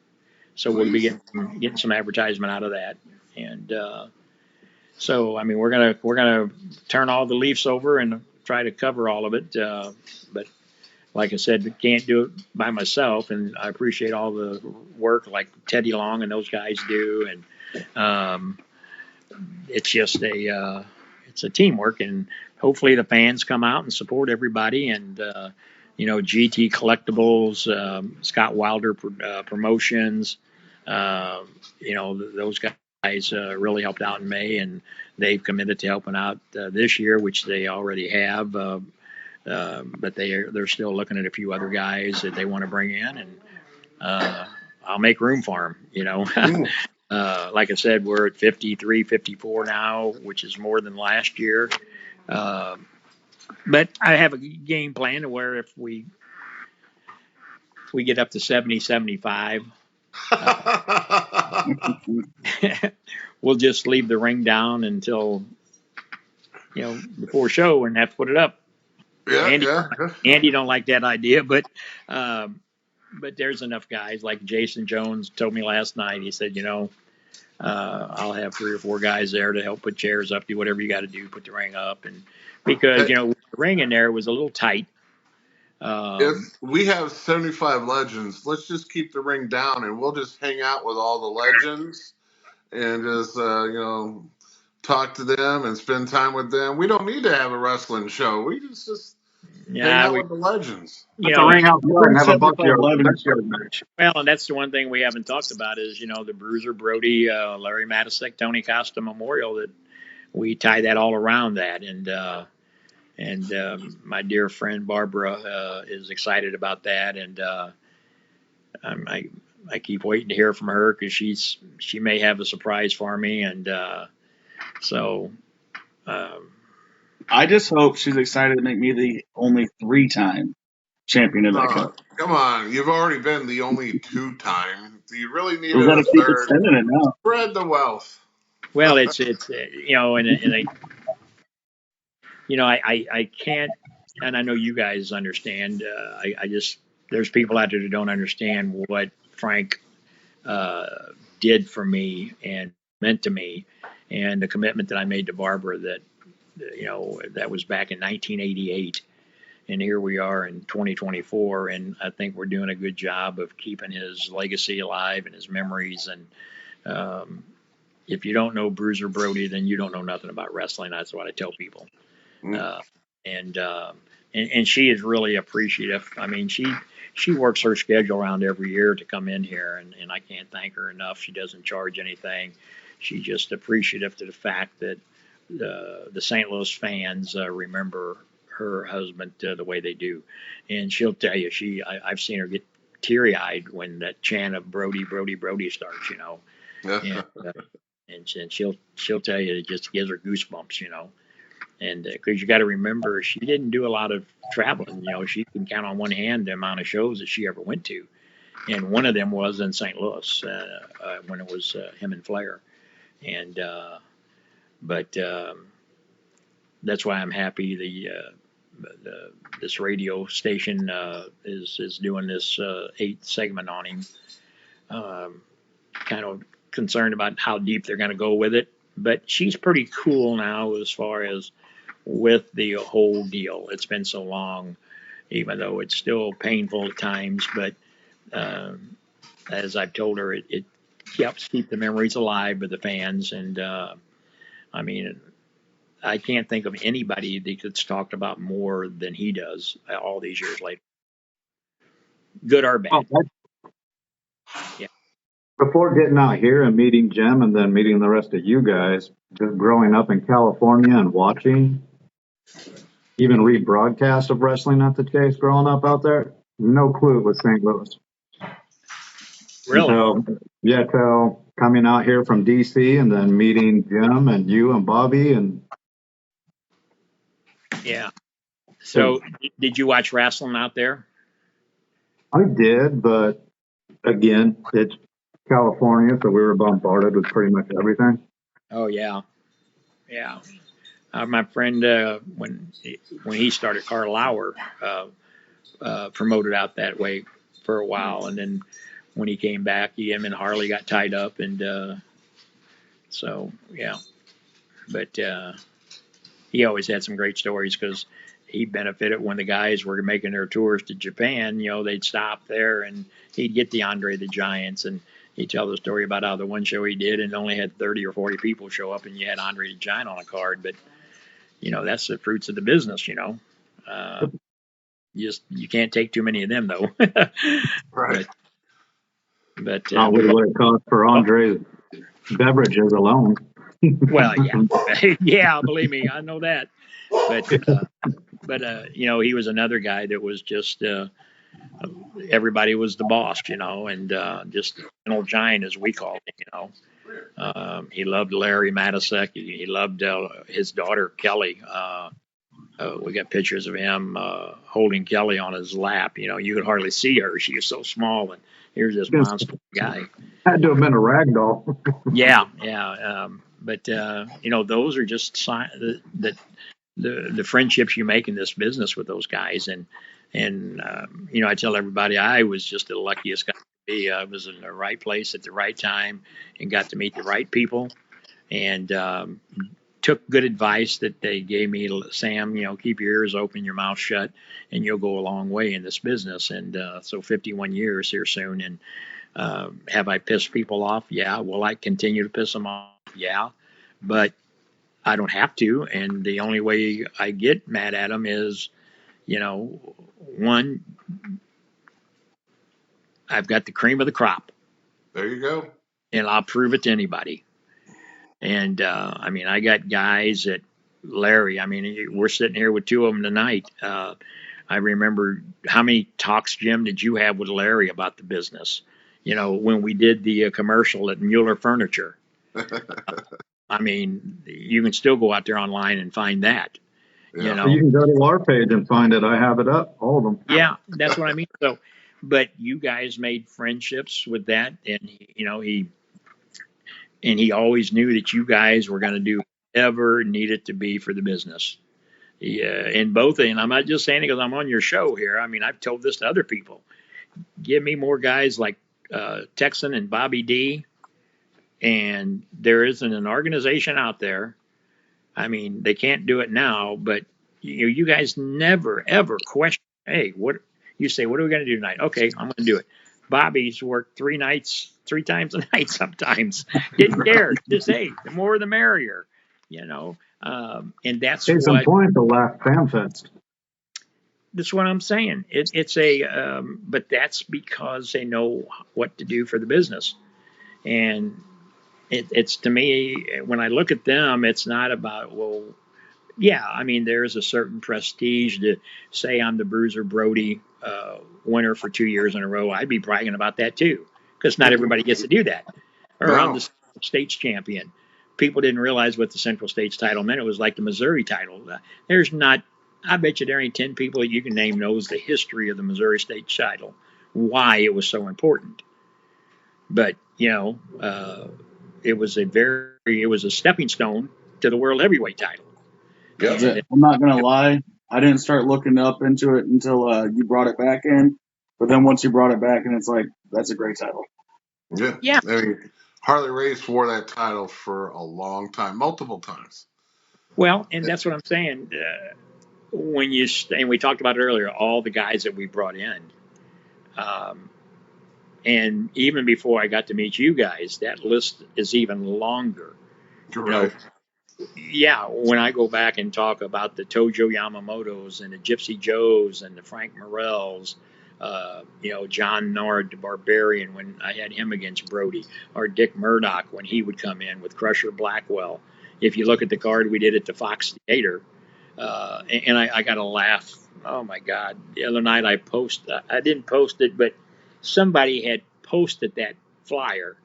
so we'll be Please. getting some advertisement out of that. And so, I mean, we're gonna turn all the leaves over and try to cover all of it. But like I said, I can't do it by myself, and I appreciate all the work like Teddy Long and those guys do, and it's just it's a teamwork, and hopefully the fans come out and support everybody, and GT Collectibles, Scott Wilder Promotions, those guys really helped out in May, and they've committed to helping out this year, which they already have. But they're still looking at a few other guys that they want to bring in, and I'll make room for them. Like I said, we're at 53, 54 now, which is more than last year. But I have a game plan to where if we get up to 70, 75, we'll just leave the ring down until before show and have to put it up. Yeah, Andy, yeah. Andy don't like that idea, but there's enough guys like Jason Jones told me last night. He said, I'll have 3 or 4 guys there to help put chairs up, do whatever you got to do, put the ring up, and because Hey, the ring in there was a little tight. if we have 75 legends, let's just keep the ring down, and we'll just hang out with all the legends and just talk to them and spend time with them. We don't need to have a wrestling show. We just hang Yeah, out with the legends. Put the ring outside and have a 75 legends. backyard match. well, and that's the one thing we haven't talked about is the Bruiser Brody, Larry Matisick, Tony Costa Memorial, that we tie that all around that, and my dear friend Barbara is excited about that, and I keep waiting to hear from her because she may have a surprise for me, and so I just hope she's excited to make me the only 3-time champion of that cup. Come on, you've already been the only 2-time. Do you really need We've got a to keep third? extending it now. Spread the wealth. well, it's I can't, and I know you guys understand. I just there's people out there that don't understand what Frank did for me and meant to me, and the commitment that I made to Barbara that, that was back in 1988. And here we are in 2024, and I think we're doing a good job of keeping his legacy alive and his memories. And if you don't know Bruiser Brody, then you don't know nothing about wrestling. That's what I tell people. Uh, and, and she is really appreciative. I mean, she works her schedule around every year to come in here, and I can't thank her enough. She doesn't charge anything. She's just appreciative to the fact that the St. Louis fans remember her husband the way they do. And she'll tell you, I've seen her get teary-eyed when that chant of Brody, Brody, Brody starts, and, and she'll tell you it just gives her goosebumps, and because you got to remember, she didn't do a lot of traveling. She can count on one hand the amount of shows that she ever went to, and one of them was in St. Louis when it was him and Flair. And but that's why I'm happy this radio station is doing this 8th segment on him. Kind of concerned about how deep they're going to go with it, but she's pretty cool now as far as with the whole deal. It's been so long, even though it's still painful at times, but as I've told her, it helps keep the memories alive with the fans. And I mean, I can't think of anybody that's talked about more than he does all these years later, good or bad. Yeah. Before getting out here and meeting Jim and then meeting the rest of you guys, just growing up in California and watching, even rebroadcasts of wrestling at the Chase growing up out there, no clue it was St. Louis. Really? Till coming out here from DC and then meeting Jim and you and Bobby and. Yeah. So did you watch wrestling out there? I did, but again, it's California, so we were bombarded with pretty much everything. Oh yeah. Yeah. My friend, when he started, Carl Lauer, promoted out that way for a while, and then when he came back, him and Harley got tied up, and so yeah. But he always had some great stories because he benefited when the guys were making their tours to Japan. They'd stop there, and he'd get the Andre the Giants, and he'd tell the story about how the one show he did and only had 30 or 40 people show up, and you had Andre the Giant on a card, but. That's the fruits of the business, you can't take too many of them though. Right. But not with what it costs for Andre's beverages alone. Well, yeah. Yeah, believe me, I know that. But he was another guy that was just everybody was the boss, and just an old giant as we called him, he loved Larry Matisek. He loved his daughter Kelly. We got pictures of him holding Kelly on his lap. You could hardly see her; she was so small. And here's this monster guy. Had to have been a rag doll. Yeah. But those are just that the friendships you make in this business with those guys. And I tell everybody I was just the luckiest guy to be. I was in the right place at the right time and got to meet the right people, and took good advice that they gave me. Sam, keep your ears open, your mouth shut, and you'll go a long way in this business. And so 51 years here soon. And have I pissed people off? Yeah. Will I continue to piss them off? Yeah. But I don't have to. And the only way I get mad at them is, one, I've got the cream of the crop. There you go. And I'll prove it to anybody. And I got guys at Larry. We're sitting here with two of them tonight. I remember how many talks, Jim, did you have with Larry about the business? When we did the commercial at Mueller Furniture. You can still go out there online and find that. Yeah. You can go to our page and find it. I have it up, all of them. Yeah, that's what I mean. So, but you guys made friendships with that, and he always knew that you guys were going to do whatever needed to be for the business. Yeah, and I'm not just saying it because I'm on your show here. I've told this to other people. Give me more guys like Texan and Bobby D, and there isn't an organization out there. I mean, they can't do it now, but you guys never ever question. Hey, what you say? What are we going to do tonight? Okay, I'm going to do it. Bobby's worked 3 times a night sometimes. Didn't care. Just hey, the more the merrier, you know. And that's Case in what point, the last Fan Fest. that's what I'm saying. It's a, but that's because they know what to do for the business. And it's to me, when I look at them, it's not about, well, yeah, I mean, there's a certain prestige to say I'm the Bruiser Brody winner for 2 years in a row. I'd be bragging about that too, because not everybody gets to do that. Or I'm No. the Central States champion. People didn't realize what the Central States title meant. It was like the Missouri title. There's not, I bet you there ain't 10 people that you can name knows the history of the Missouri State title, why it was so important. But, it was a stepping stone to the world heavyweight title. Yep. And I'm not gonna lie, I didn't start looking up into it until you brought it back in. But then once you brought it back in, it's like that's a great title. Yeah. yeah, I mean, Harley Race wore that title for a long time, multiple times. well, and that's what I'm saying. When you and we talked about it earlier, all the guys that we brought in, um, and even before I got to meet you guys, that list is even longer. You're You know, right. yeah, when I go back and talk about the Tojo Yamamotos and the Gypsy Joes and the Frank Morels, John Nord, the Barbarian, when I had him against Brody, or Dick Murdoch when he would come in with Crusher Blackwell. If you look at the card we did at the Fox Theater, and I got to laugh. Oh my God! The other night I didn't post it, but somebody had posted that flyer,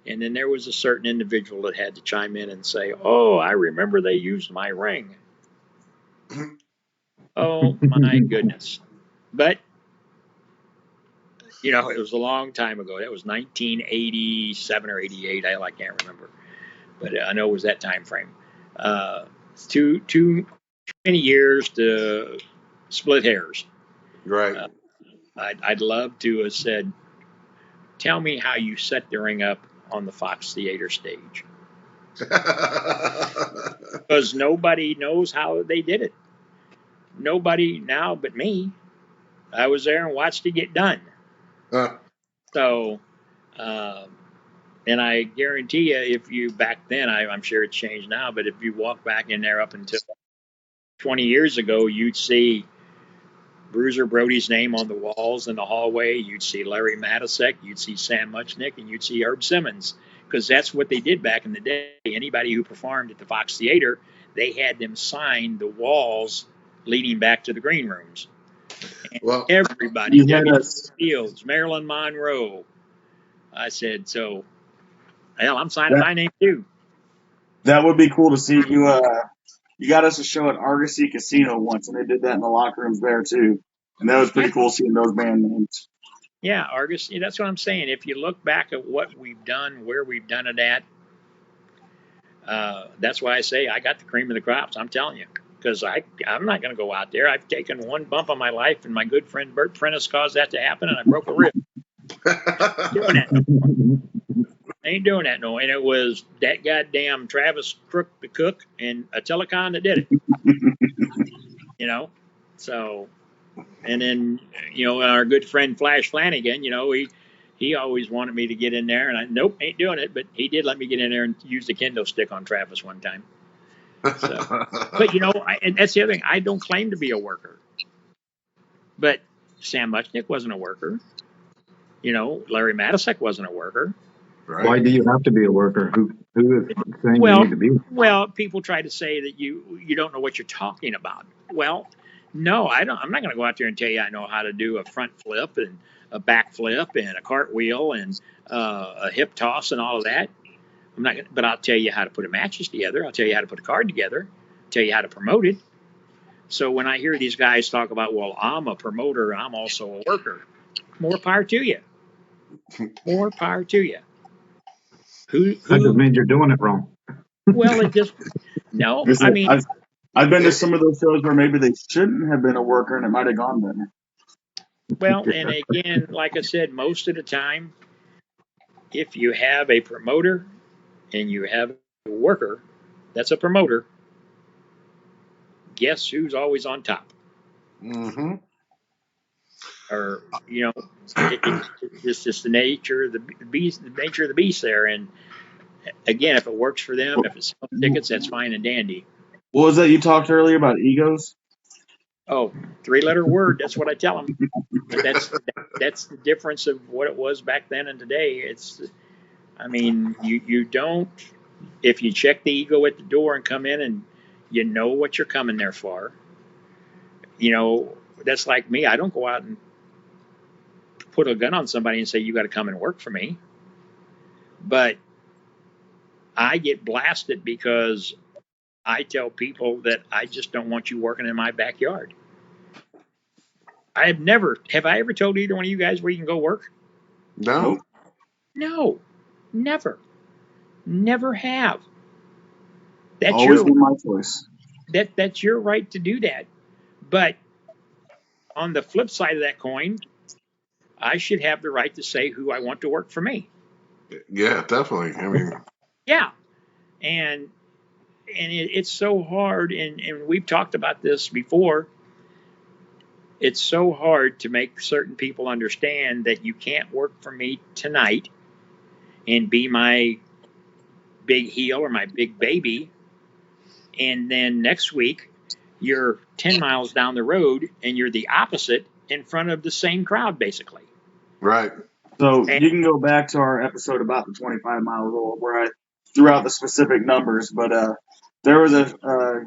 and then there was a certain individual that had to chime in and say, "Oh, I remember they used my ring." Oh my goodness! But it was a long time ago. That was 1987 or 88. I can't remember, but I know it was that time frame. It's too many years to split hairs. Right. I'd love to have said, "Tell me how you set the ring up on the Fox Theater stage," because nobody knows how they did it. Nobody now but me. I was there and watched it get done. So, um, and I guarantee you, if you back then, I'm sure it's changed now, but if you walk back in there up until 20 years ago, you'd see Bruiser Brody's name on the walls in the hallway. You'd see Larry Matisek, you'd see Sam Muchnick, and you'd see Herb Simmons, because that's what they did back in the day. Anybody who performed at the Fox Theater, they had them sign the walls leading back to the green rooms. And Well, everybody, You had W. us. Fields, Marilyn Monroe. I said, so, hell, I'm signing That my name too. that would be cool to see you. You got us a show at Argosy Casino once, and they did that in the locker rooms there too, and that was Yeah, pretty cool seeing those band names. yeah, Argus. Yeah, that's what I'm saying. If you look back at what we've done, where we've done it at, that's why I say I got the cream of the crops. I'm telling you, because I'm not going to go out there. I've taken one bump in my life, and my good friend Bert Prentice caused that to happen, and I broke a rib. Doing that, ain't doing that no. And it was that goddamn Travis Crook the cook and a telecon that did it. So, and then our good friend Flash Flanagan, he always wanted me to get in there, and I nope, ain't doing it. But he did let me get in there and use the kendo stick on Travis one time. So, but and that's the other thing. I don't claim to be a worker, but Sam Muchnick wasn't a worker. Larry Matisek wasn't a worker. right. Why do you have to be a worker? Who is saying you Well, need to be? well, people try to say that you don't know what you're talking about. Well, no, I don't. I'm not going to go out there and tell you I know how to do a front flip and a back flip and a cartwheel and a hip toss and all of that. I'm not, but I'll tell you how to put a matches together. I'll tell you how to put a card together. Tell you how to promote it. So when I hear these guys talk about, well, I'm a promoter, I'm also a worker. More power to you. More power to you. That just Who? means you're doing it wrong. Well, it just no. I Listen, mean, I've been to some of those shows where maybe they shouldn't have been a worker, and it might have gone better. well, and again, like I said, most of the time, if you have a promoter and you have a worker that's a promoter, guess who's always on top? Mm-hmm. Or it's just the nature of the beast, the nature of the beast there. And again, if it works for them, if it's selling tickets, that's fine and dandy. What was that you talked earlier about egos? Oh, 3-letter word. That's what I tell them. But that's the difference of what it was back then and today. I mean, you don't, if you check the ego at the door and come in and you know what you're coming there for, that's like me. I don't go out and put a gun on somebody and say, you got to come and work for me. But I get blasted because I tell people that I just don't want you working in my backyard. Have I ever told either one of you guys where you can go work? No. Nope. No, never, never have. That's Always your been my choice. that's your right to do that. But on the flip side of that coin, I should have the right to say who I want to work for me. Yeah, definitely. I mean, Yeah, and it's so hard, and we've talked about this before. It's so hard to make certain people understand that you can't work for me tonight and be my big heel or my big baby, and then next week you're 10 miles down the road and you're the opposite in front of the same crowd, basically. right. So And you can go back to our episode about the 25-mile rule where I threw out the specific numbers, but there was a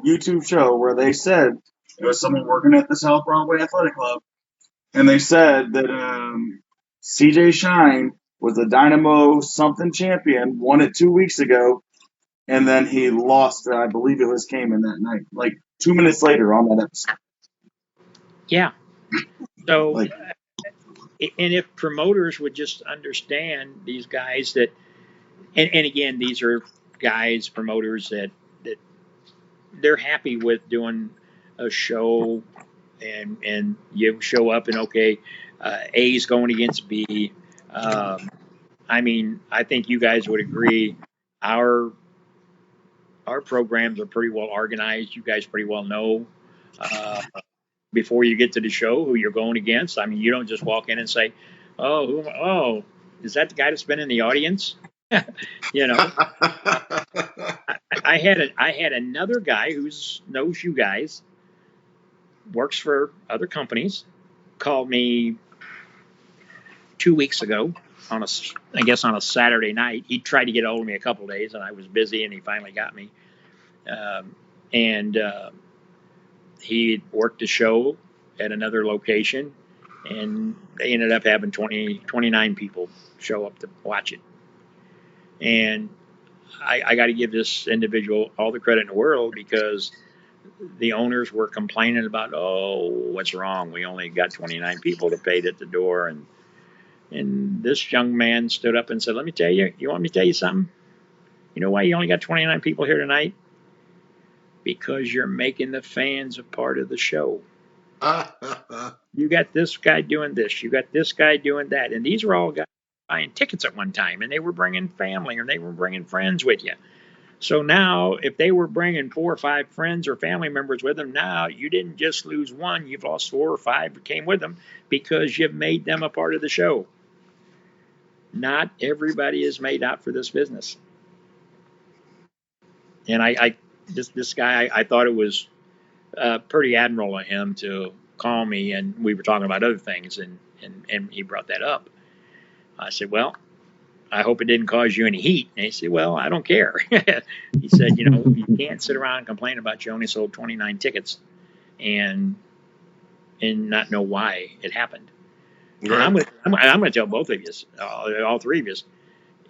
YouTube show where they said it was someone working at the South Broadway Athletic Club, and they said that CJ Shine was the Dynamo something champion, won it 2 weeks ago, and then he lost, I believe it was Cayman that night, like 2 minutes later on that episode. yeah, so Like, and if promoters would just understand these guys that, and again, these are guys, promoters that they're happy with doing a show, and you show up and okay, A's going against B. Um, I mean, I think you guys would agree. Our our programs are pretty well organized. You guys pretty well know uh, before you get to the show who you're going against. I mean, you don't just walk in and say, "Oh, oh, is that the guy that's been in the audience?" you know, I had another guy who knows you guys, works for other companies, called me 2 weeks ago on I guess on a Saturday night. He tried to get hold of me a couple of days, and I was busy, and he finally got me. And he worked a show at another location, and they ended up having 29 people show up to watch it. And I got to give this individual all the credit in the world because the owners were complaining about, oh, what's wrong? We only got 29 people that paid at the door. And this young man stood up and said, let me tell you, you want me to tell you something? You know why you only got 29 people here tonight? Because you're making the fans a part of the show. You got this guy doing this. You got this guy doing that. And these were all guys buying tickets at one time, and they were bringing family or they were bringing friends with you. So now, if they were bringing 4 or 5 friends or family members with them, now you didn't just lose one, you've lost 4 or 5 who came with them because you've made them a part of the show. Not everybody is made out for this business. And this guy, I thought it was pretty admirable of him to call me, and we were talking about other things, and he brought that up. I said, well, I hope it didn't cause you any heat. And he said, well, I don't care. He said, you can't sit around and complain about you only sold 29 tickets and not know why it happened. Right. And I'm going to tell both of you, all 3 of you,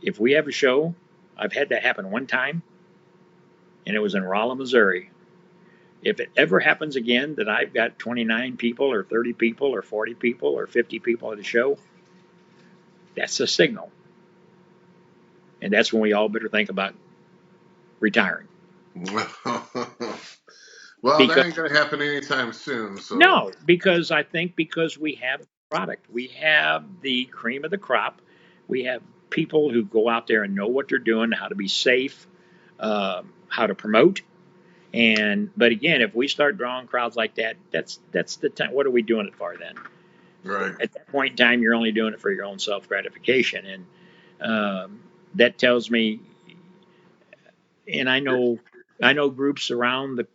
if we have a show, I've had that happen one time, and it was in Rolla, Missouri. If it ever happens again that I've got 29 people or 30 people or 40 people or 50 people at a show, that's a signal. And that's when we all better think about retiring. Well, that Because ain't going to happen anytime soon. So no, because we have the product. We have the cream of the crop. We have people who go out there and know what they're doing, how to be safe, how to promote. But again, if we start drawing crowds like that, that's the time. What are we doing it for then? Right. At that point in time, you're only doing it for your own self gratification, and that tells me. And I know groups around the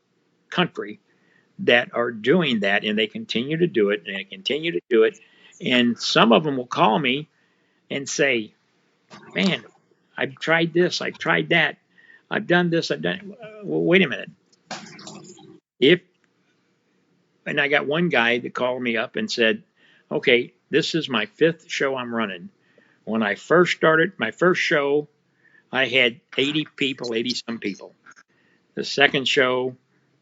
country that are doing that, and they continue to do it, and they continue to do it. And some of them will call me and say, "Man, I've tried this, I've tried that, I've done this, I've done." Well, wait a minute. If And I got one guy that called me up and said, "Okay, this is my 5th show I'm running. When I first started my first show, I had 80 people, 80 some people. The second show,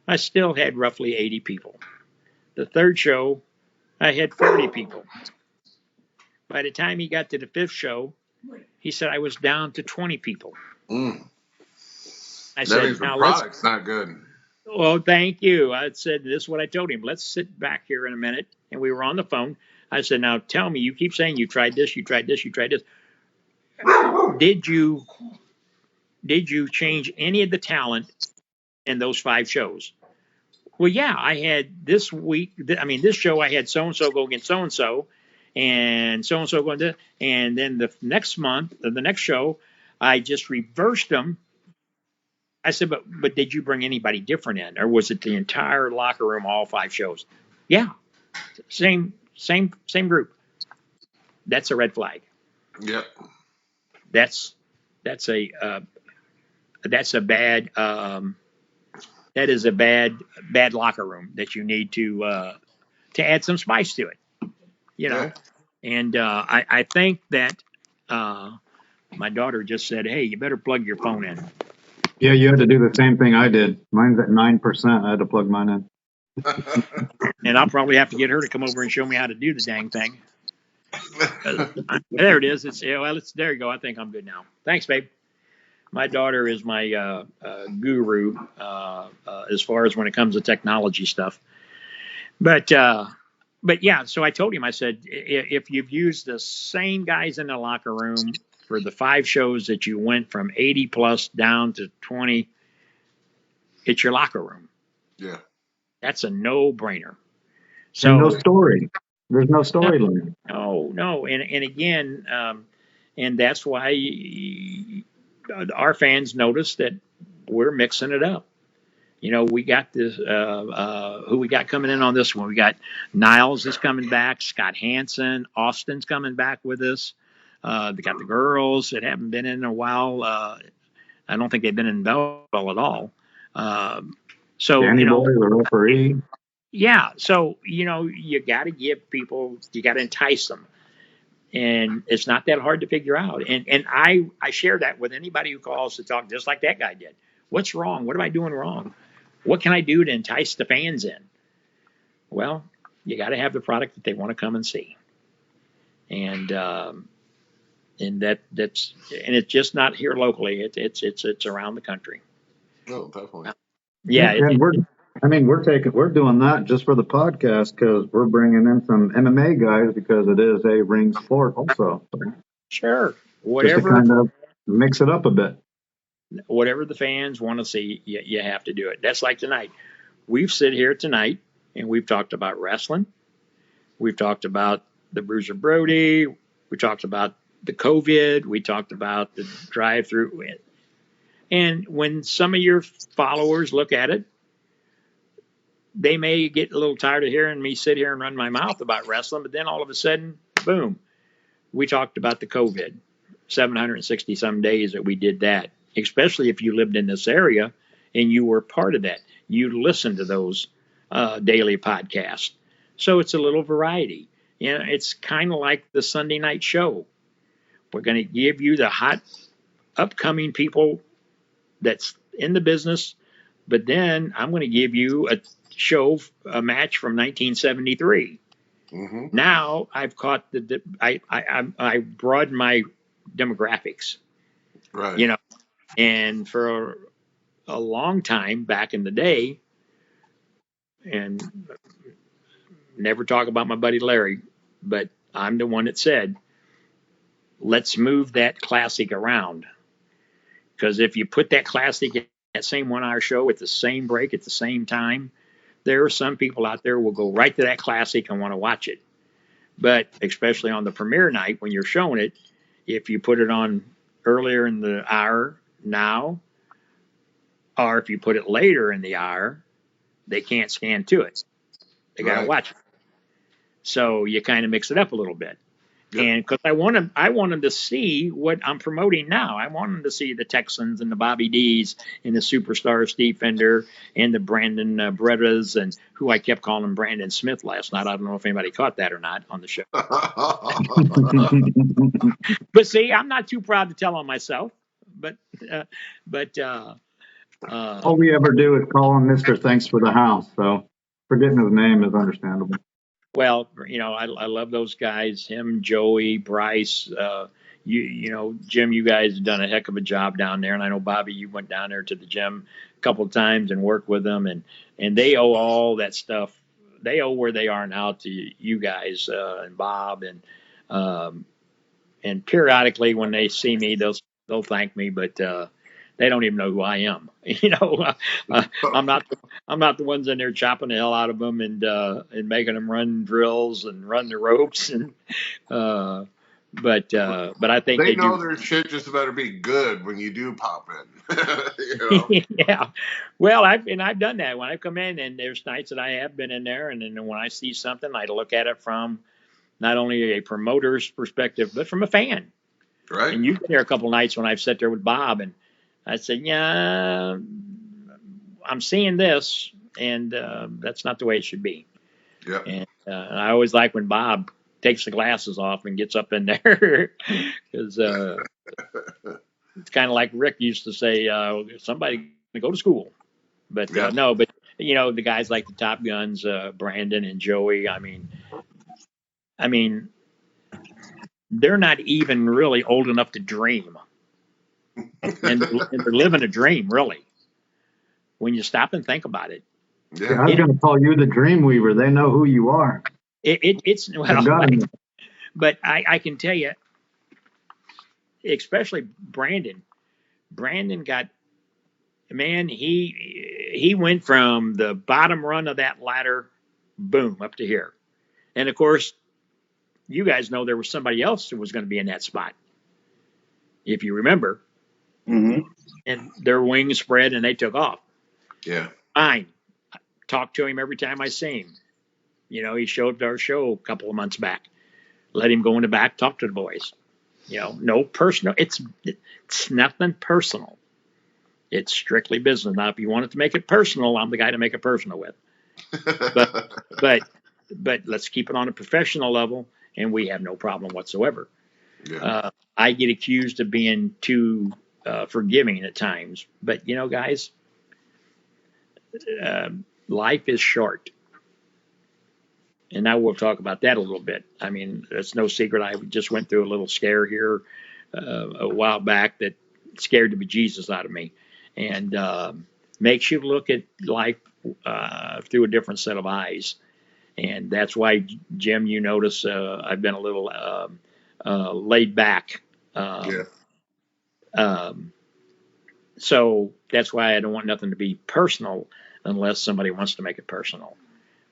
I still had roughly 80 people. The third show, I had 40 people. By the time he got to the 5th show, he said I was down to 20 people." Mm. I That said, means the "Now let's." product's not good. "Oh, thank you." I said, "This is what I told him. Let's sit back here in a minute." And we were on the phone. I said, "Now tell me, you keep saying you tried this, you tried this, you tried this. Did you change any of the talent in those 5 shows?" "Well, yeah, I had this week. This show I had so and so go against so and so going to, and then the next month, the next show, I just reversed them." I said, "But did you bring anybody different in, or was it the entire locker room, all 5 shows?" "Yeah, same group." That's a red flag. Yep. That's that's a that's a bad that is a bad locker room that you need to add some spice to it. You know. Yeah. And I think that my daughter just said, "Hey, you better plug your phone in." Yeah, you had to do the same thing I did. Mine's at 9%. I had to plug mine in. And I'll probably have to get her to come over and show me how to do the dang thing. There it is. It's there you go. I think I'm good now. Thanks, babe. My daughter is my guru as far as when it comes to technology stuff. But yeah, so I told him, I said, if you've used the same guys in the locker room for the 5 shows that you went from 80 plus down to 20, it's your locker room. Yeah. That's a no-brainer. So no story. There's no storyline. No. And again, and that's why our fans notice that we're mixing it up. We got this. Who we got coming in on this one? We got Niles is coming back. Scott Hansen, Austin's coming back with us. They got the girls that haven't been in a while. I don't think they've been in Belleville at all. So Danny Boy, the referee. Yeah. So you got to give people. You got to entice them, and it's not that hard to figure out. And I share that with anybody who calls to talk, just like that guy did. What's wrong? What am I doing wrong? What can I do to entice the fans in? Well, you got to have the product that they want to come and see, and it's just not here locally. It's around the country. No, definitely. Yeah, and we're doing that just for the podcast because we're bringing in some MMA guys because it is a ring sport also. Sure, just to kind of mix it up a bit. Whatever the fans want to see, you have to do it. That's like tonight. We've sit here tonight and we've talked about wrestling. We've talked about the Bruiser Brody. We talked about the COVID. We talked about the drive-through. And when some of your followers look at it, they may get a little tired of hearing me sit here and run my mouth about wrestling, but then all of a sudden, boom, we talked about the COVID. 760 some days that we did that, especially if you lived in this area and you were part of that. You listened to those daily podcasts. So it's a little variety. It's kind of like the Sunday night show. We're going to give you the hot upcoming people that's in the business, but then I'm going to give you a match from 1973. Mm-hmm. Now I've caught I broadened my demographics, right? And for a long time back in the day, and never talk about my buddy Larry, but I'm the one that said let's move that classic around. Because if you put that classic in that same 1 hour show at the same break at the same time, there are some people out there who will go right to that classic and want to watch it. But especially on the premiere night when you're showing it, if you put it on earlier in the hour now, or if you put it later in the hour, they can't scan to it. They got to Right. watch it. So you kind of mix it up a little bit. Yep. And because I want them to see what I'm promoting now. I want them to see the Texans and the Bobby D's and the superstar Steve Fender and the Brandon Brettas and who I kept calling Brandon Smith last night. I don't know if anybody caught that or not on the show. But see, I'm not too proud to tell on myself. But All we ever do is call him Mr. Thanks for the House. So forgetting his name is understandable. well, I love those guys. Him, Joey, Bryce. Jim, you guys have done a heck of a job down there, and I know Bobby, you went down there to the gym a couple of times and worked with them, and they owe all that stuff. They owe where they are now to you guys and Bob, and periodically when they see me, they'll thank me, but they don't even know who I am. I'm not the ones in there chopping the hell out of them and making them run drills and run the ropes but I think They they know do. their shit just better be good when you do pop in. Yeah. Well, I've done that when I've come in, and there's nights that I have been in there, and then when I see something, I look at it from not only a promoter's perspective, but from a fan. Right? And you've been there a couple nights when I've sat there with Bob, and I said, yeah, I'm seeing this, and that's not the way it should be. Yep. And I always like when Bob takes the glasses off and gets up in there because it's kind of like Rick used to say, somebody to go to school. But Yeah. no, but the guys like the Top Guns, Brandon and Joey. I mean, they're not even really old enough to dream, and they're living a dream, really. When you stop and think about it, Yeah, Yeah. I was going to call you the Dreamweaver. They know who you are. it's They've well, got him. but I can tell you, especially Brandon. Brandon got, man, he went from the bottom run of that ladder, boom, up to here. And of course, you guys know there was somebody else who was going to be in that spot, if you remember. Mm-hmm. And their wings spread and they took off. Yeah. Fine. Talk to him every time I see him. He showed up to our show a couple of months back. Let him go in the back, talk to the boys. No personal. It's nothing personal. It's strictly business. Now, if you wanted to make it personal, I'm the guy to make it personal with. But let's keep it on a professional level, and we have no problem whatsoever. Yeah. I get accused of being too forgiving at times, but guys, life is short. And now we'll talk about that a little bit. I mean, it's no secret. I just went through a little scare here a while back that scared the bejesus out of me, and makes you look at life through a different set of eyes. And that's why, Jim, you notice I've been a little laid back. Yeah. So that's why I don't want nothing to be personal unless somebody wants to make it personal.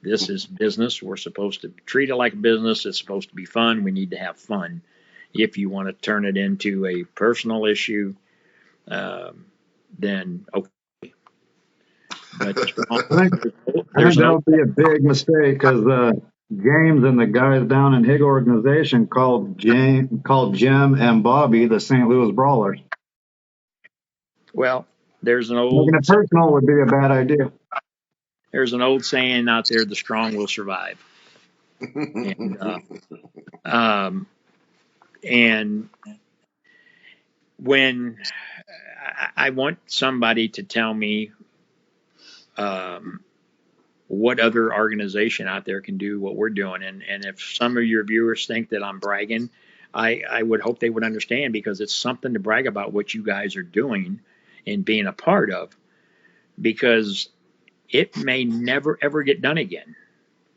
This is business. We're supposed to treat it like a business. It's supposed to be fun. We need to have fun. If you want to turn it into a personal issue, then okay. But I think that would be a big mistake because James and the guys down in his organization called Jim and Bobby the St. Louis Brawlers. well, there's an Making it personal would be a bad idea. There's an old saying out there: the strong will survive. And when I want somebody to tell me what other organization out there can do what we're doing, and if some of your viewers think that I'm bragging, I would hope they would understand, because it's something to brag about what you guys are doing and being a part of, because it may never ever get done again.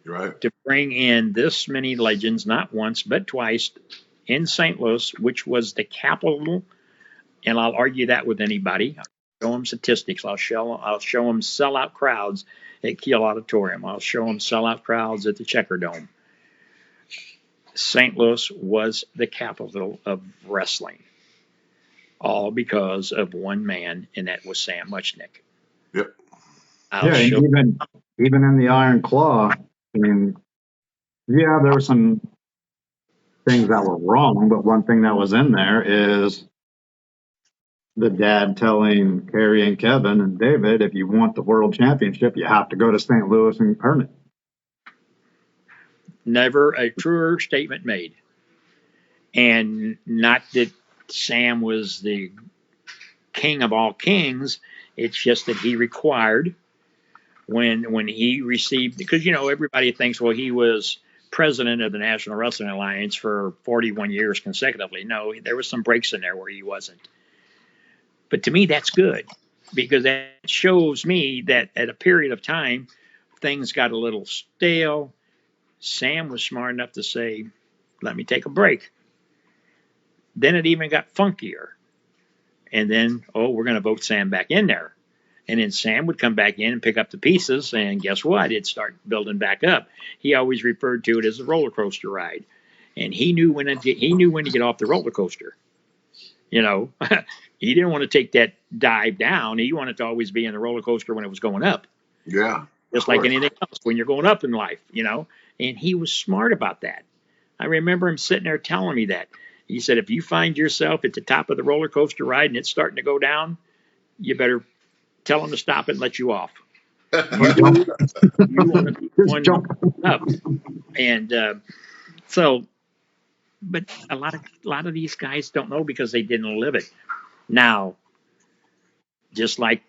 Right. To bring in this many legends, not once but twice, in St. Louis, which was the capital, and I'll argue that with anybody. I'll show them statistics. I'll show them sellout crowds at Kiel Auditorium. I'll show them sellout crowds at the Checker Dome. St. Louis was the capital of wrestling, all because of one man, and that was Sam Muchnick. Yep. Yeah, and even in the Iron Claw, I mean, yeah, there were some things that were wrong, but one thing that was in there is the dad telling Kerry and Kevin and David, if you want the world championship, you have to go to St. Louis and earn it. Never a truer statement made. And not that Sam was the king of all kings. It's just that he required when he received, because everybody thinks, well, he was president of the National Wrestling Alliance for 41 years consecutively. No, there was some breaks in there where he wasn't. But to me, that's good, because that shows me that at a period of time, things got a little stale. Sam was smart enough to say, let me take a break. Then it even got funkier. And then, we're going to vote Sam back in there. And then Sam would come back in and pick up the pieces, and guess what? It'd start building back up. He always referred to it as a roller coaster ride. And he knew when to get off the roller coaster. He didn't want to take that dive down. He wanted to always be in the roller coaster when it was going up. Yeah. Just like anything else when you're going up in life, And he was smart about that. I remember him sitting there telling me that. He said, if you find yourself at the top of the roller coaster ride and it's starting to go down, you better tell them to stop it and let you off. You want to be one up. And but a lot of these guys don't know because they didn't live it. Now, just like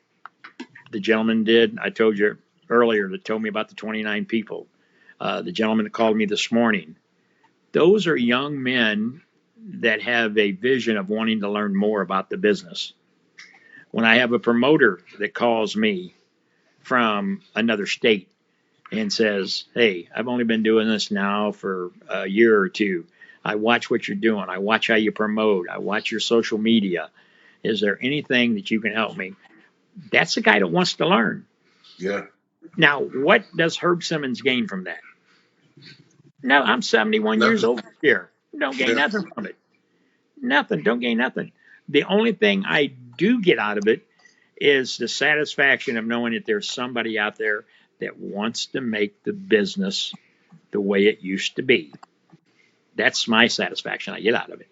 the gentleman did, I told you earlier, that told me about the 29 people. The gentleman that called me this morning, those are young men that have a vision of wanting to learn more about the business. When I have a promoter that calls me from another state and says, hey, I've only been doing this now for a year or two. I watch what you're doing. I watch how you promote. I watch your social media. Is there anything that you can help me? That's the guy that wants to learn. Yeah. Now, what does Herb Simmons gain from that? No, I'm 71 years old here. Don't gain nothing from it. Nothing. Don't gain nothing. The only thing I do get out of it is the satisfaction of knowing that there's somebody out there that wants to make the business the way it used to be. That's my satisfaction I get out of it.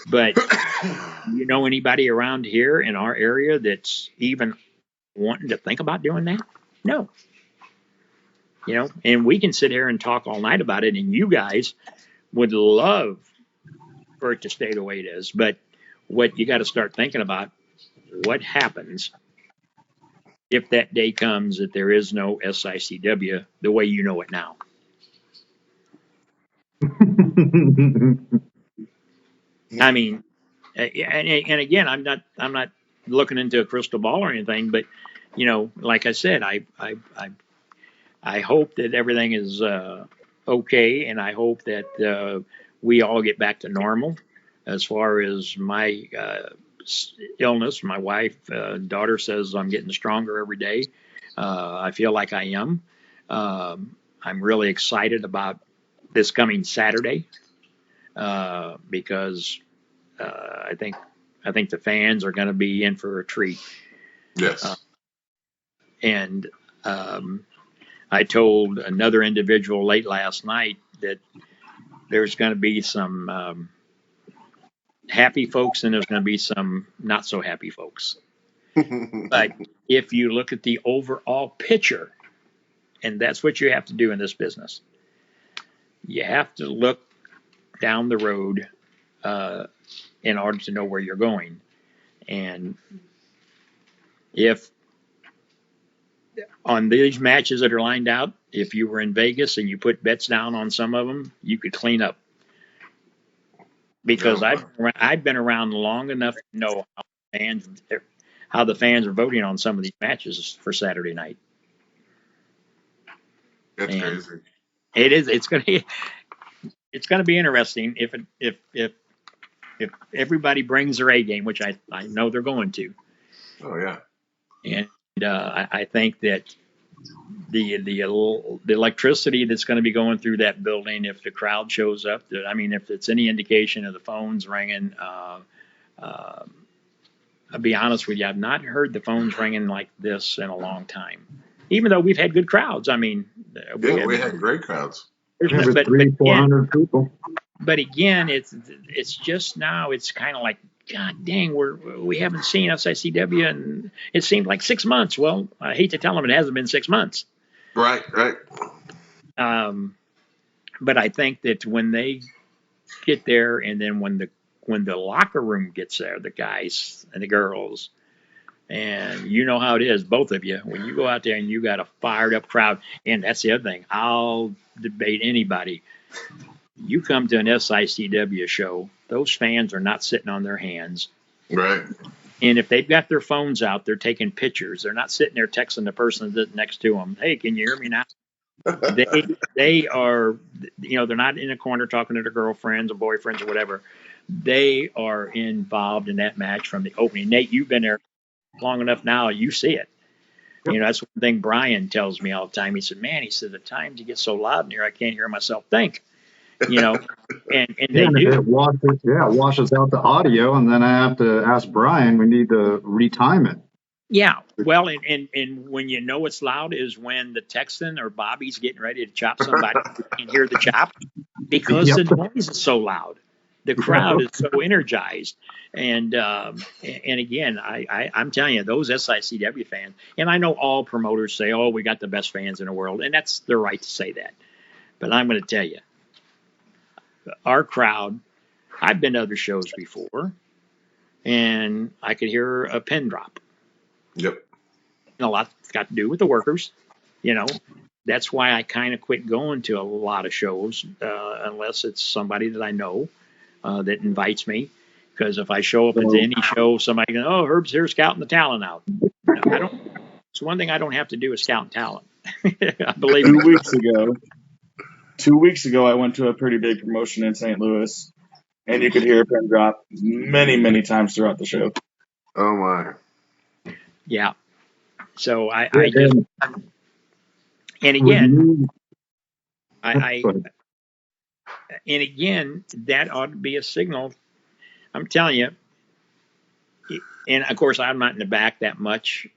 But anybody around here in our area that's even wanting to think about doing that? No. And we can sit here and talk all night about it, and you guys would love for it to stay the way it is. But what you got to start thinking about, what happens if that day comes that there is no SICW the way you know it now? I mean, and again, I'm not looking into a crystal ball or anything, but like I said, I hope that everything is okay, and I hope that we all get back to normal. As far as my illness, my wife, daughter says I'm getting stronger every day. I feel like I am. I'm really excited about this coming Saturday because I think the fans are going to be in for a treat. Yes. And I told another individual late last night that there's going to be some happy folks and there's going to be some not so happy folks. But if you look at the overall picture, and that's what you have to do in this business, you have to look down the road in order to know where you're going. And if on these matches that are lined out, if you were in Vegas and you put bets down on some of them, you could clean up. Because I've been around long enough to know how the fans are voting on some of these matches for Saturday night. That's crazy. It is. It's going to. it's going to be interesting if everybody brings their A game, which I know they're going to. Oh yeah. And I think that the electricity that's going to be going through that building, if the crowd shows up, I mean, if it's any indication of the phones ringing, I'll be honest with you, I've not heard the phones ringing like this in a long time. Even though we've had good crowds, I mean, We had great crowds. Every but 300-400 people. But again, it's just now. It's kind of like, God dang, we haven't seen SICW, and it seemed like 6 months. Well, I hate to tell them it hasn't been 6 months. Right. But I think that when they get there, and then when the locker room gets there, the guys and the girls, and you know how it is, both of you, when you go out there and you got a fired up crowd, and that's the other thing. I'll debate anybody. You come to an SICW show, those fans are not sitting on their hands. Right. And if they've got their phones out, they're taking pictures. They're not sitting there texting the person that's next to them. Hey, can you hear me now? They are, they're not in a corner talking to their girlfriends or boyfriends or whatever. They are involved in that match from the opening. Nate, you've been there long enough now. You see it. That's one thing Brian tells me all the time. He said, man, at times you get so loud in here, I can't hear myself think. And they do. It washes out the audio, and then I have to ask Brian. We need to retime it. Yeah, well, and when you know it's loud is when the Texan or Bobby's getting ready to chop somebody. You can hear the chop because the noise is so loud. The crowd is so energized, and again, I'm telling you, those SICW fans, and I know all promoters say, "Oh, we got the best fans in the world," and that's their right to say that. But I'm going to tell you, our crowd, I've been to other shows before, and I could hear a pin drop. Yep. And a lot's got to do with the workers. That's why I kind of quit going to a lot of shows, unless it's somebody that I know that invites me. Because if I show up at any show, somebody goes, "Oh, Herb's here scouting the talent out." I don't. It's one thing I don't have to do is scout talent. I believe 2 weeks ago, I went to a pretty big promotion in St. Louis, and you could hear a pin drop many, many times throughout the show. Oh my. Yeah. So I just, and again, and again, that ought to be a signal. I'm telling you. And of course, I'm not in the back that much.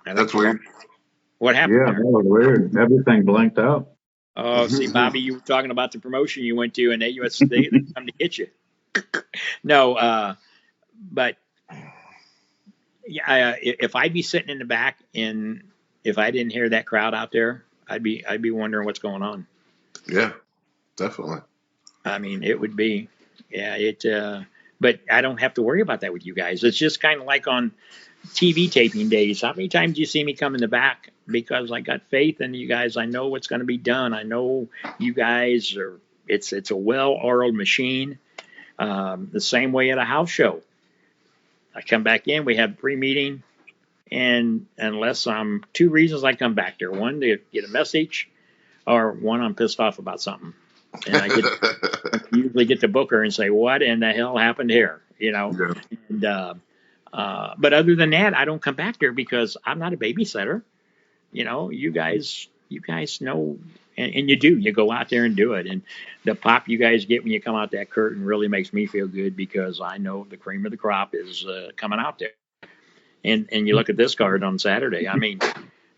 That's weird. What happened? Yeah, there? that was weird. Everything blanked out. Oh, see, Bobby, you were talking about the promotion you went to, and they come to get you. No, but yeah, if I'd be sitting in the back, and if I didn't hear that crowd out there, I'd be wondering what's going on. Yeah, definitely. I mean, it would be, but I don't have to worry about that with you guys. It's just kind of like on TV taping days. How many times do you see me come in the back? Because I got faith in you guys. I know what's going to be done. I know you guys are. It's a well-oiled machine. The same way at a house show. I come back in. We have pre-meeting, and unless I'm two reasons I come back there. One, to get a message, or one, I'm pissed off about something. And I usually get to Booker and say, "What in the hell happened here?" Yeah. And, but other than that, I don't come back there because I'm not a babysitter. You guys know, and you do. You go out there and do it. And the pop you guys get when you come out that curtain really makes me feel good because I know the cream of the crop is coming out there. And you look at this card on Saturday. I mean,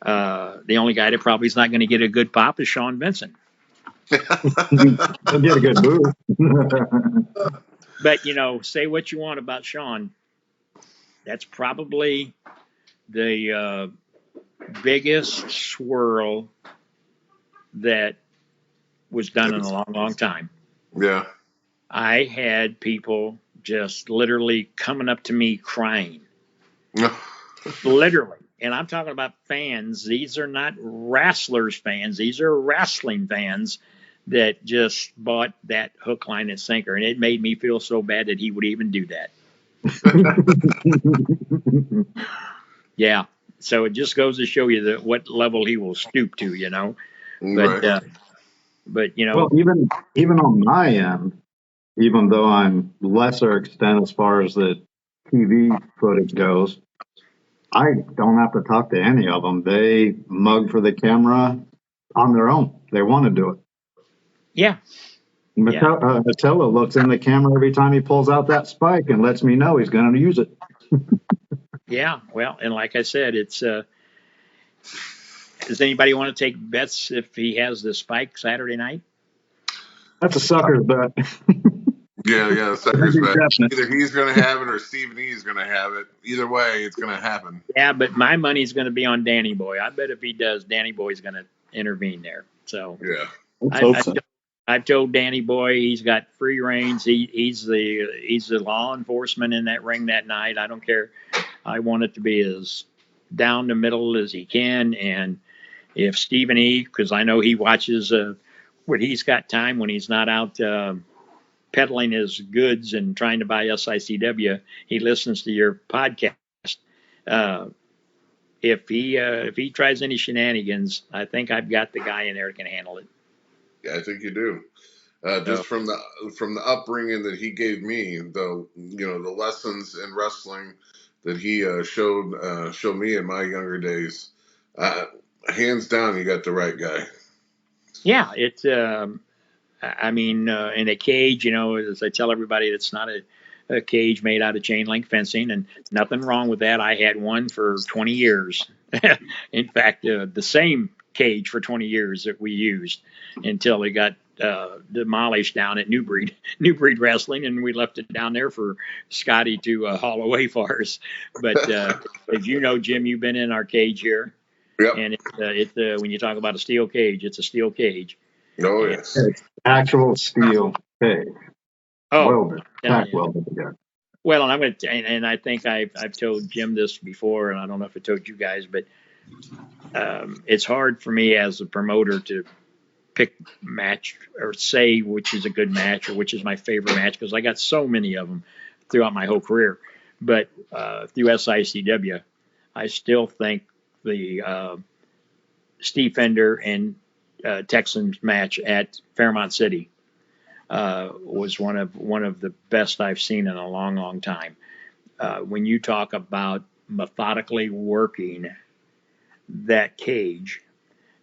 the only guy that probably is not going to get a good pop is Sean Vincent. He'll get a good move. But, say what you want about Sean. That's probably the biggest swirl that was done in a long, long time. Yeah. I had people just literally coming up to me crying. Literally. And I'm talking about fans. These are not wrestlers fans. These are wrestling fans that just bought that hook, line, and sinker. And it made me feel so bad that he would even do that. Yeah. So it just goes to show you what level he will stoop to, But Right. But Well, even on my end, even though I'm lesser extent as far as the TV footage goes, I don't have to talk to any of them. They mug for the camera on their own. They want to do it. yeah, Attila looks in the camera every time he pulls out that spike and lets me know he's going to use it. yeah. Well, and like I said, it's. Does anybody want to take bets if he has the spike Saturday night? That's a sucker's bet. Yeah, sucker's bet. Definite. Either he's going to have it or Stephen E is going to have it. Either way, it's going to happen. Yeah, but my money's going to be on Danny Boy. I bet if he does, Danny Boy's going to intervene there. So Yeah. I've told Danny Boy he's got free reigns. He's the law enforcement in that ring that night. I don't care. I want it to be as down the middle as he can. And if Stephen E, because I know he watches when he's got time when he's not out peddling his goods and trying to buy SICW, he listens to your podcast. If he tries any shenanigans, I think I've got the guy in there that can handle it. Yeah, I think you do. Just from the upbringing that he gave me, the lessons in wrestling that he showed me in my younger days, hands down, you got the right guy. Yeah, it's. I mean, in a cage, as I tell everybody, it's not a cage made out of chain link fencing, and nothing wrong with that. I had one for 20 years. In fact, the same cage for 20 years that we used until it got demolished down at New Breed Wrestling, and we left it down there for Scotty to haul away for us. But as you know, Jim, you've been in our cage here. Yep. And it's when you talk about a steel cage, it's a steel cage. Oh, yes. It's actual steel cage. Welded. Welded together. Well, and I'm going to, and I think I've told Jim this before, and I don't know if I told you guys, but it's hard for me as a promoter to pick match or say which is a good match or which is my favorite match because I got so many of them throughout my whole career. But through SICW, I still think the Steve Fender and Texans match at Fairmont City was one of the best I've seen in a long, long time. When you talk about methodically working that cage,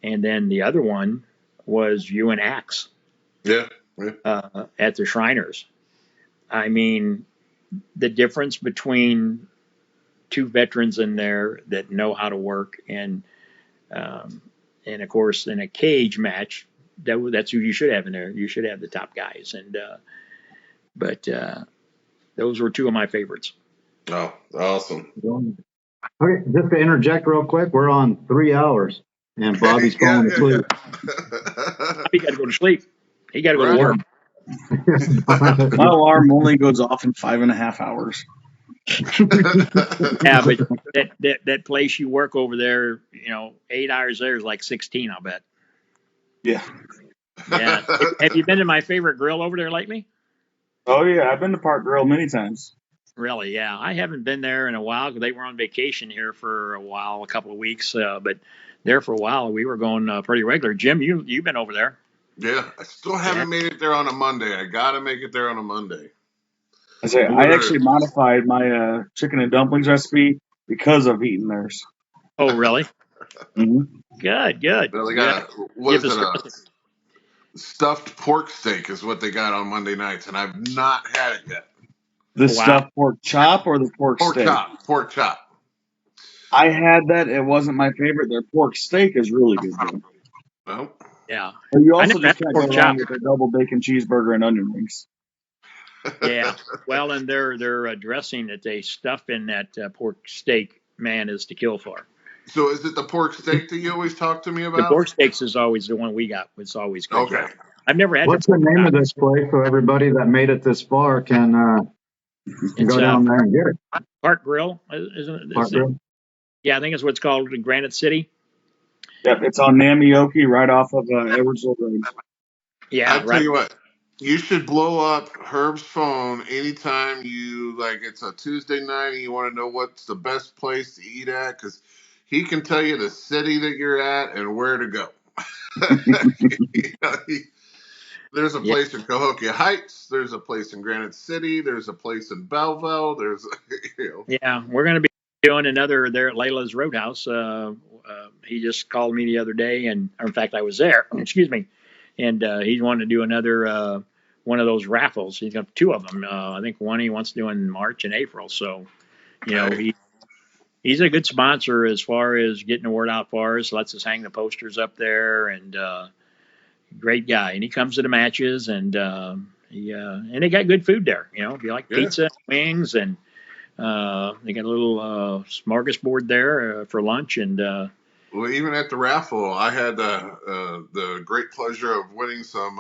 and then the other one was you and Axe. Yeah. At the Shriners. I mean, the difference between two veterans in there that know how to work and of course in a cage match that's who you should have in there. You should have the top guys, but those were two of my favorites. Oh, awesome. Okay, just to interject real quick, we're on 3 hours and Bobby's falling asleep. He got to go to sleep. He got to go to work. My alarm only goes off in 5.5 hours. Yeah, but that place you work over there, 8 hours there is like 16, I'll bet. Yeah. Yeah. Have you been to my favorite grill over there lately? Oh, yeah. I've been to Park Grill many times. Really? Yeah. I haven't been there in a while because they were on vacation here for a while, a couple of weeks. But there for a while, we were going pretty regular. Jim, you've been over there. Yeah. I still haven't made it there on a Monday. I got to make it there on a Monday. I actually modified my chicken and dumplings recipe because of eating theirs. Oh, really? Mm-hmm. Good. Well, they got stuffed pork steak is what they got on Monday nights, and I've not had it yet. The stuffed pork chop or the pork steak? Pork chop. I had that. It wasn't my favorite. Their pork steak is really good. No. Yeah. And you also just can't go wrong with their double bacon cheeseburger and onion rings. Yeah. Well, and their dressing that they stuff in that pork steak, man, is to kill for. So is it the pork steak that you always talk to me about? The pork steaks is always the one we got. It's always good. Okay. I've never had. What's the name of this place so everybody that made it this far can go down there and get it? Park Grill, isn't it? Park Grill? Yeah, I think it's what's called Granite City. Yep, it's on Namioki, right off of Edwardsville Road. Yeah, I'll tell you what. You should blow up Herb's phone anytime it's a Tuesday night and you want to know what's the best place to eat at, because he can tell you the city that you're at and where to go. There's a Yeah, place in Cahokia Heights. There's a place in Granite City. There's a place in Belleville. There's, yeah. We're going to be doing another there at Layla's Roadhouse. He just called me the other day, and or in fact, I was there. Excuse me, and he's wanting to do another one of those raffles. He's got two of them. I think one he wants to do in March and April. So okay. he's a good sponsor as far as getting the word out for us. Lets us hang the posters up there, and great guy. And he comes to the matches, and and they got good food there. If you like Yeah. pizza, wings, and they got a little smorgasbord there for lunch, and Well, even at the raffle, I had the great pleasure of winning some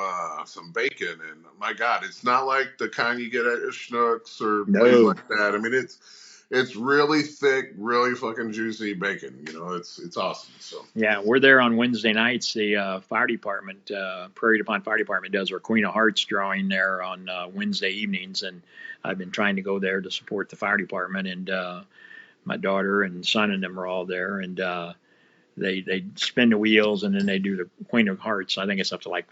bacon, and my God, it's not like the kind you get at Schnucks or places no, like that. I mean, it's really thick, really fucking juicy bacon. It's awesome. So yeah, we're there on Wednesday nights. The fire department, Prairie du Pont Fire Department, does our Queen of Hearts drawing there on Wednesday evenings, and I've been trying to go there to support the fire department, and my daughter and son and them are all there, and they spin the wheels, and then they do the Queen of Hearts. I think it's up to like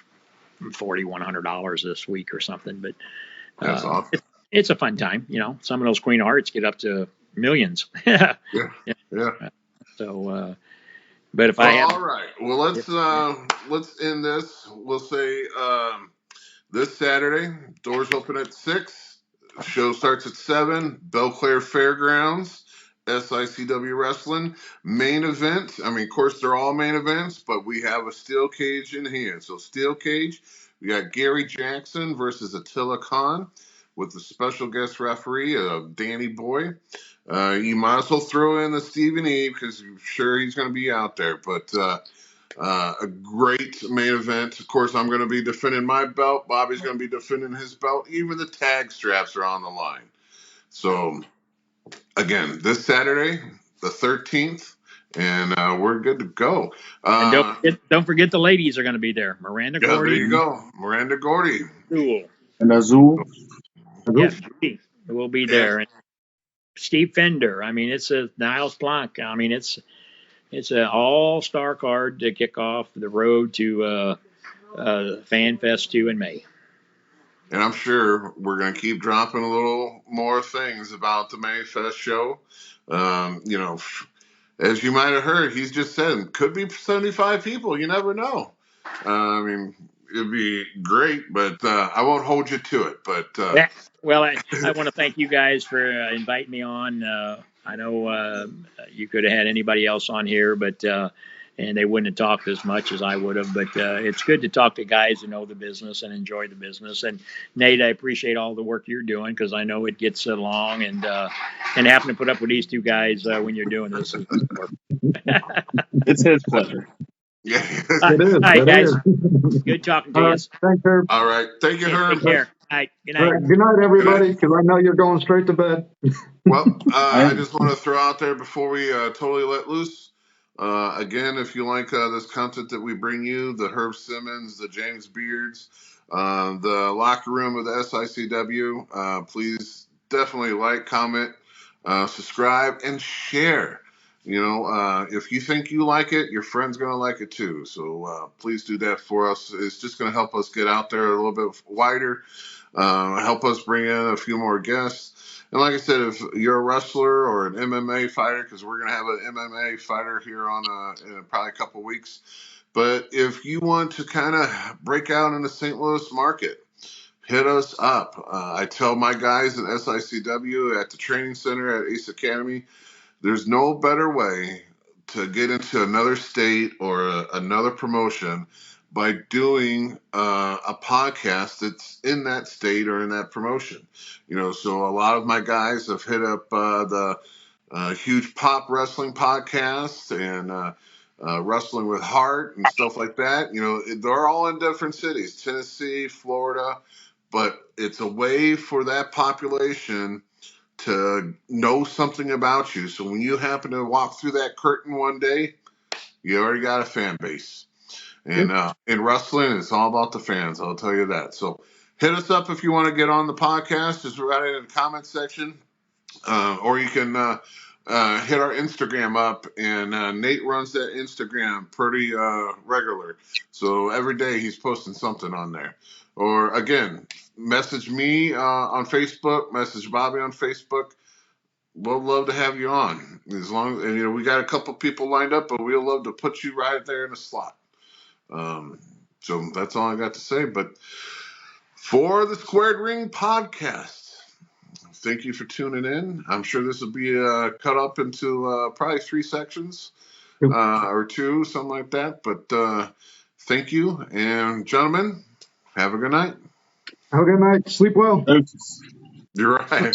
$4,100 this week or something, but that's uh, awesome. it's a fun time. Some of those Queen of Hearts get up to millions. Yeah. Yeah, yeah. So, but if I Well, have, all right. Well, let's end this. We'll say this Saturday, doors open at 6. Show starts at 7. Belclair Fairgrounds, SICW Wrestling. Main event. I mean, of course, they're all main events, but we have a steel cage in hand. So, steel cage, we got Gary Jackson versus Attila Khan with the special guest referee, Danny Boy. You might as well throw in the Stephen E because I'm sure he's going to be out there. But a great main event. Of course, I'm going to be defending my belt. Bobby's going to be defending his belt. Even the tag straps are on the line. So, again, this Saturday, the 13th, and we're good to go. and don't forget the ladies are going to be there. Miranda Yeah, there Gordy, you go. Miranda Gordy. cool. And Azul. Yeah, Judy will be Yeah. there. And Steve Fender. I mean, it's a Niles Blanc. I mean, it's an all-star card to kick off the road to Fan Fest 2 in May. And I'm sure we're going to keep dropping a little more things about the Mayfest show. As you might have heard, he's just said, could be 75 people. You never know. I mean, it'd be great, but I won't hold you to it. But Yeah. Well, I want to thank you guys for inviting me on. I know you could have had anybody else on here, but and they wouldn't have talked as much as I would have. But it's good to talk to guys who know the business and enjoy the business. And Nate, I appreciate all the work you're doing because I know it gets long, and having to put up with these two guys when you're doing this is work. It's his pleasure. yeah. It is. All right, It guys. is. Good talking to All you. right. Thanks, Herb. All right. Thank you, Okay, Herb. take care. All right. Good All night. right. Good night, everybody, because I know you're going straight to bed. Well, I just want to throw out there before we totally let loose. Again, if you like this content that we bring you, the Herb Simmons, the James Beards, the locker room of the SICW, please definitely like, comment, subscribe, and share. If you think you like it, your friend's going to like it too. So please do that for us. It's just going to help us get out there a little bit wider, help us bring in a few more guests. And like I said, if you're a wrestler or an MMA fighter, because we're going to have an MMA fighter here in probably a couple weeks. But if you want to kind of break out in the St. Louis market, hit us up. I tell my guys at SICW at the training center at Ace Academy, there's no better way to get into another state or another promotion by doing a podcast that's in that state or in that promotion. So a lot of my guys have hit up the huge pop wrestling podcast and wrestling with heart and stuff like that. They're all in different cities, Tennessee, Florida, but it's a way for that population to know something about you. So when you happen to walk through that curtain one day, you already got a fan base. And in wrestling, it's all about the fans. I'll tell you that. So hit us up if you want to get on the podcast. Just write it in the comment section. Or you can hit our Instagram up, and Nate runs that Instagram pretty regular. So every day he's posting something on there. Or again, message me on Facebook, message Bobby on Facebook. We'll love to have you on. As long and we got a couple people lined up, but we'll love to put you right there in a slot. So that's all I got to say. But for the Squared Ring podcast, thank you for tuning in. I'm sure this will be cut up into probably 3 sections or 2, something like that. But thank you. And gentlemen, have a good night. Have a good night. Sleep well. Oops. You're right.